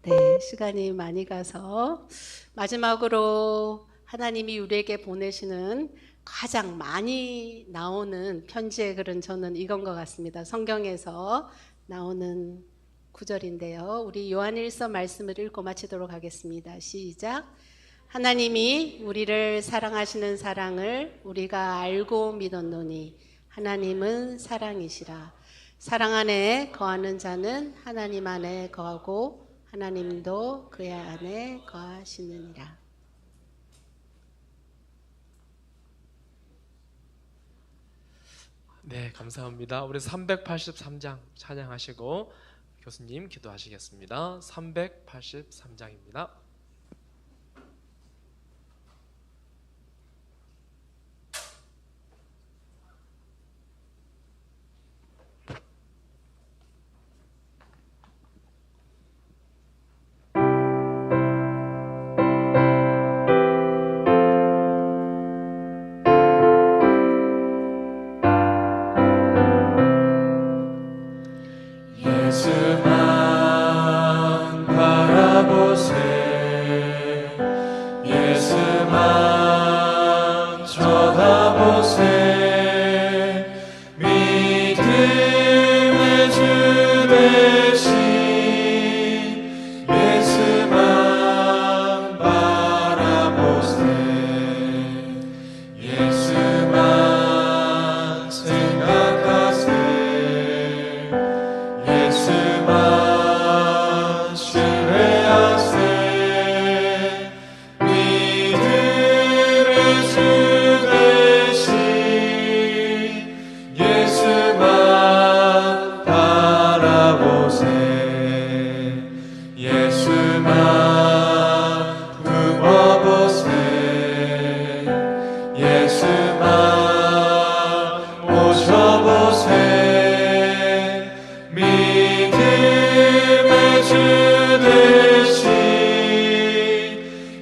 네, 시간이 많이 가서 마지막으로 하나님이 우리에게 보내시는 가장 많이 나오는 편지의 글은 저는 이건 것 같습니다. 성경에서 나오는 구절인데요. 우리 요한일서 말씀을 읽고 마치도록 하겠습니다. 시작. 하나님이 우리를 사랑하시는 사랑을 우리가 알고 믿었노니 하나님은 사랑이시라. 사랑 안에 거하는 자는 하나님 안에 거하고 하나님도 그의 안에 거하시느니라. 네, 감사합니다. 우리 383장 찬양하시고 교수님 기도하시겠습니다. 383장입니다. 예수만 바라보세. 예수만 쳐다보세. 믿음의 주 되신 예수만 바라보세. 예수만 생각하세. 예수만 신뢰하세. 믿음의 주 되신 예수만 바라보세. 예수만 품어보세. 예수만 모셔보세. 믿음의 주 되신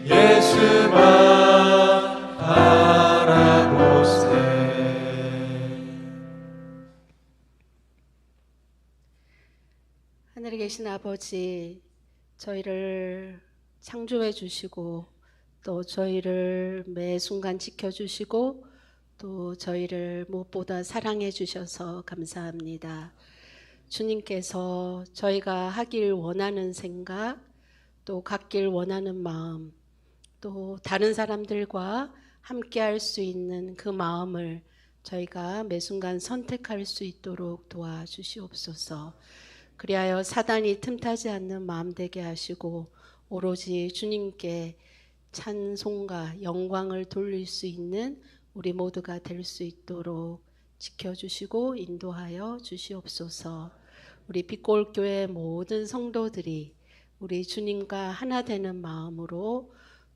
예수만 바라보세. 하늘에 계신 아버지, 저희를 창조해 주시고 또 저희를 매 순간 지켜주시고 또 저희를 무엇보다 사랑해 주셔서 감사합니다. 주님께서 저희가 하길 원하는 생각, 또 갖길 원하는 마음, 또 다른 사람들과 함께 할 수 있는 그 마음을 저희가 매 순간 선택할 수 있도록 도와주시옵소서. 그리하여 사단이 틈타지 않는 마음 되게 하시고 오로지 주님께 찬송과 영광을 돌릴 수 있는 우리 모두가 될 수 있도록 지켜주시고 인도하여 주시옵소서. 우리 빛골교회 모든 성도들이 우리 주님과 하나 되는 마음으로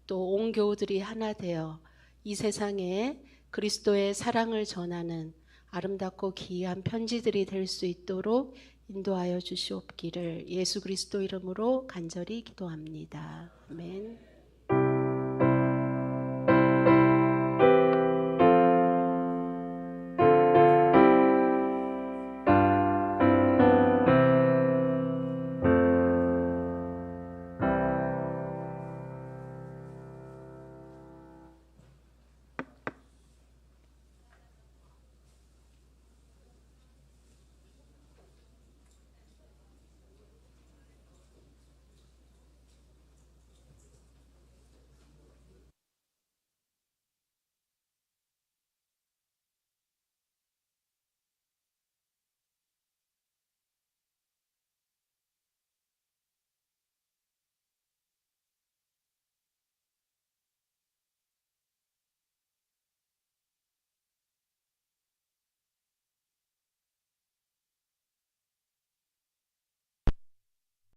또 온 교우들이 하나 되어 이 세상에 그리스도의 사랑을 전하는 아름답고 귀한 편지들이 될 수 있도록 인도하여 주시옵기를 예수 그리스도 이름으로 간절히 기도합니다. 아멘.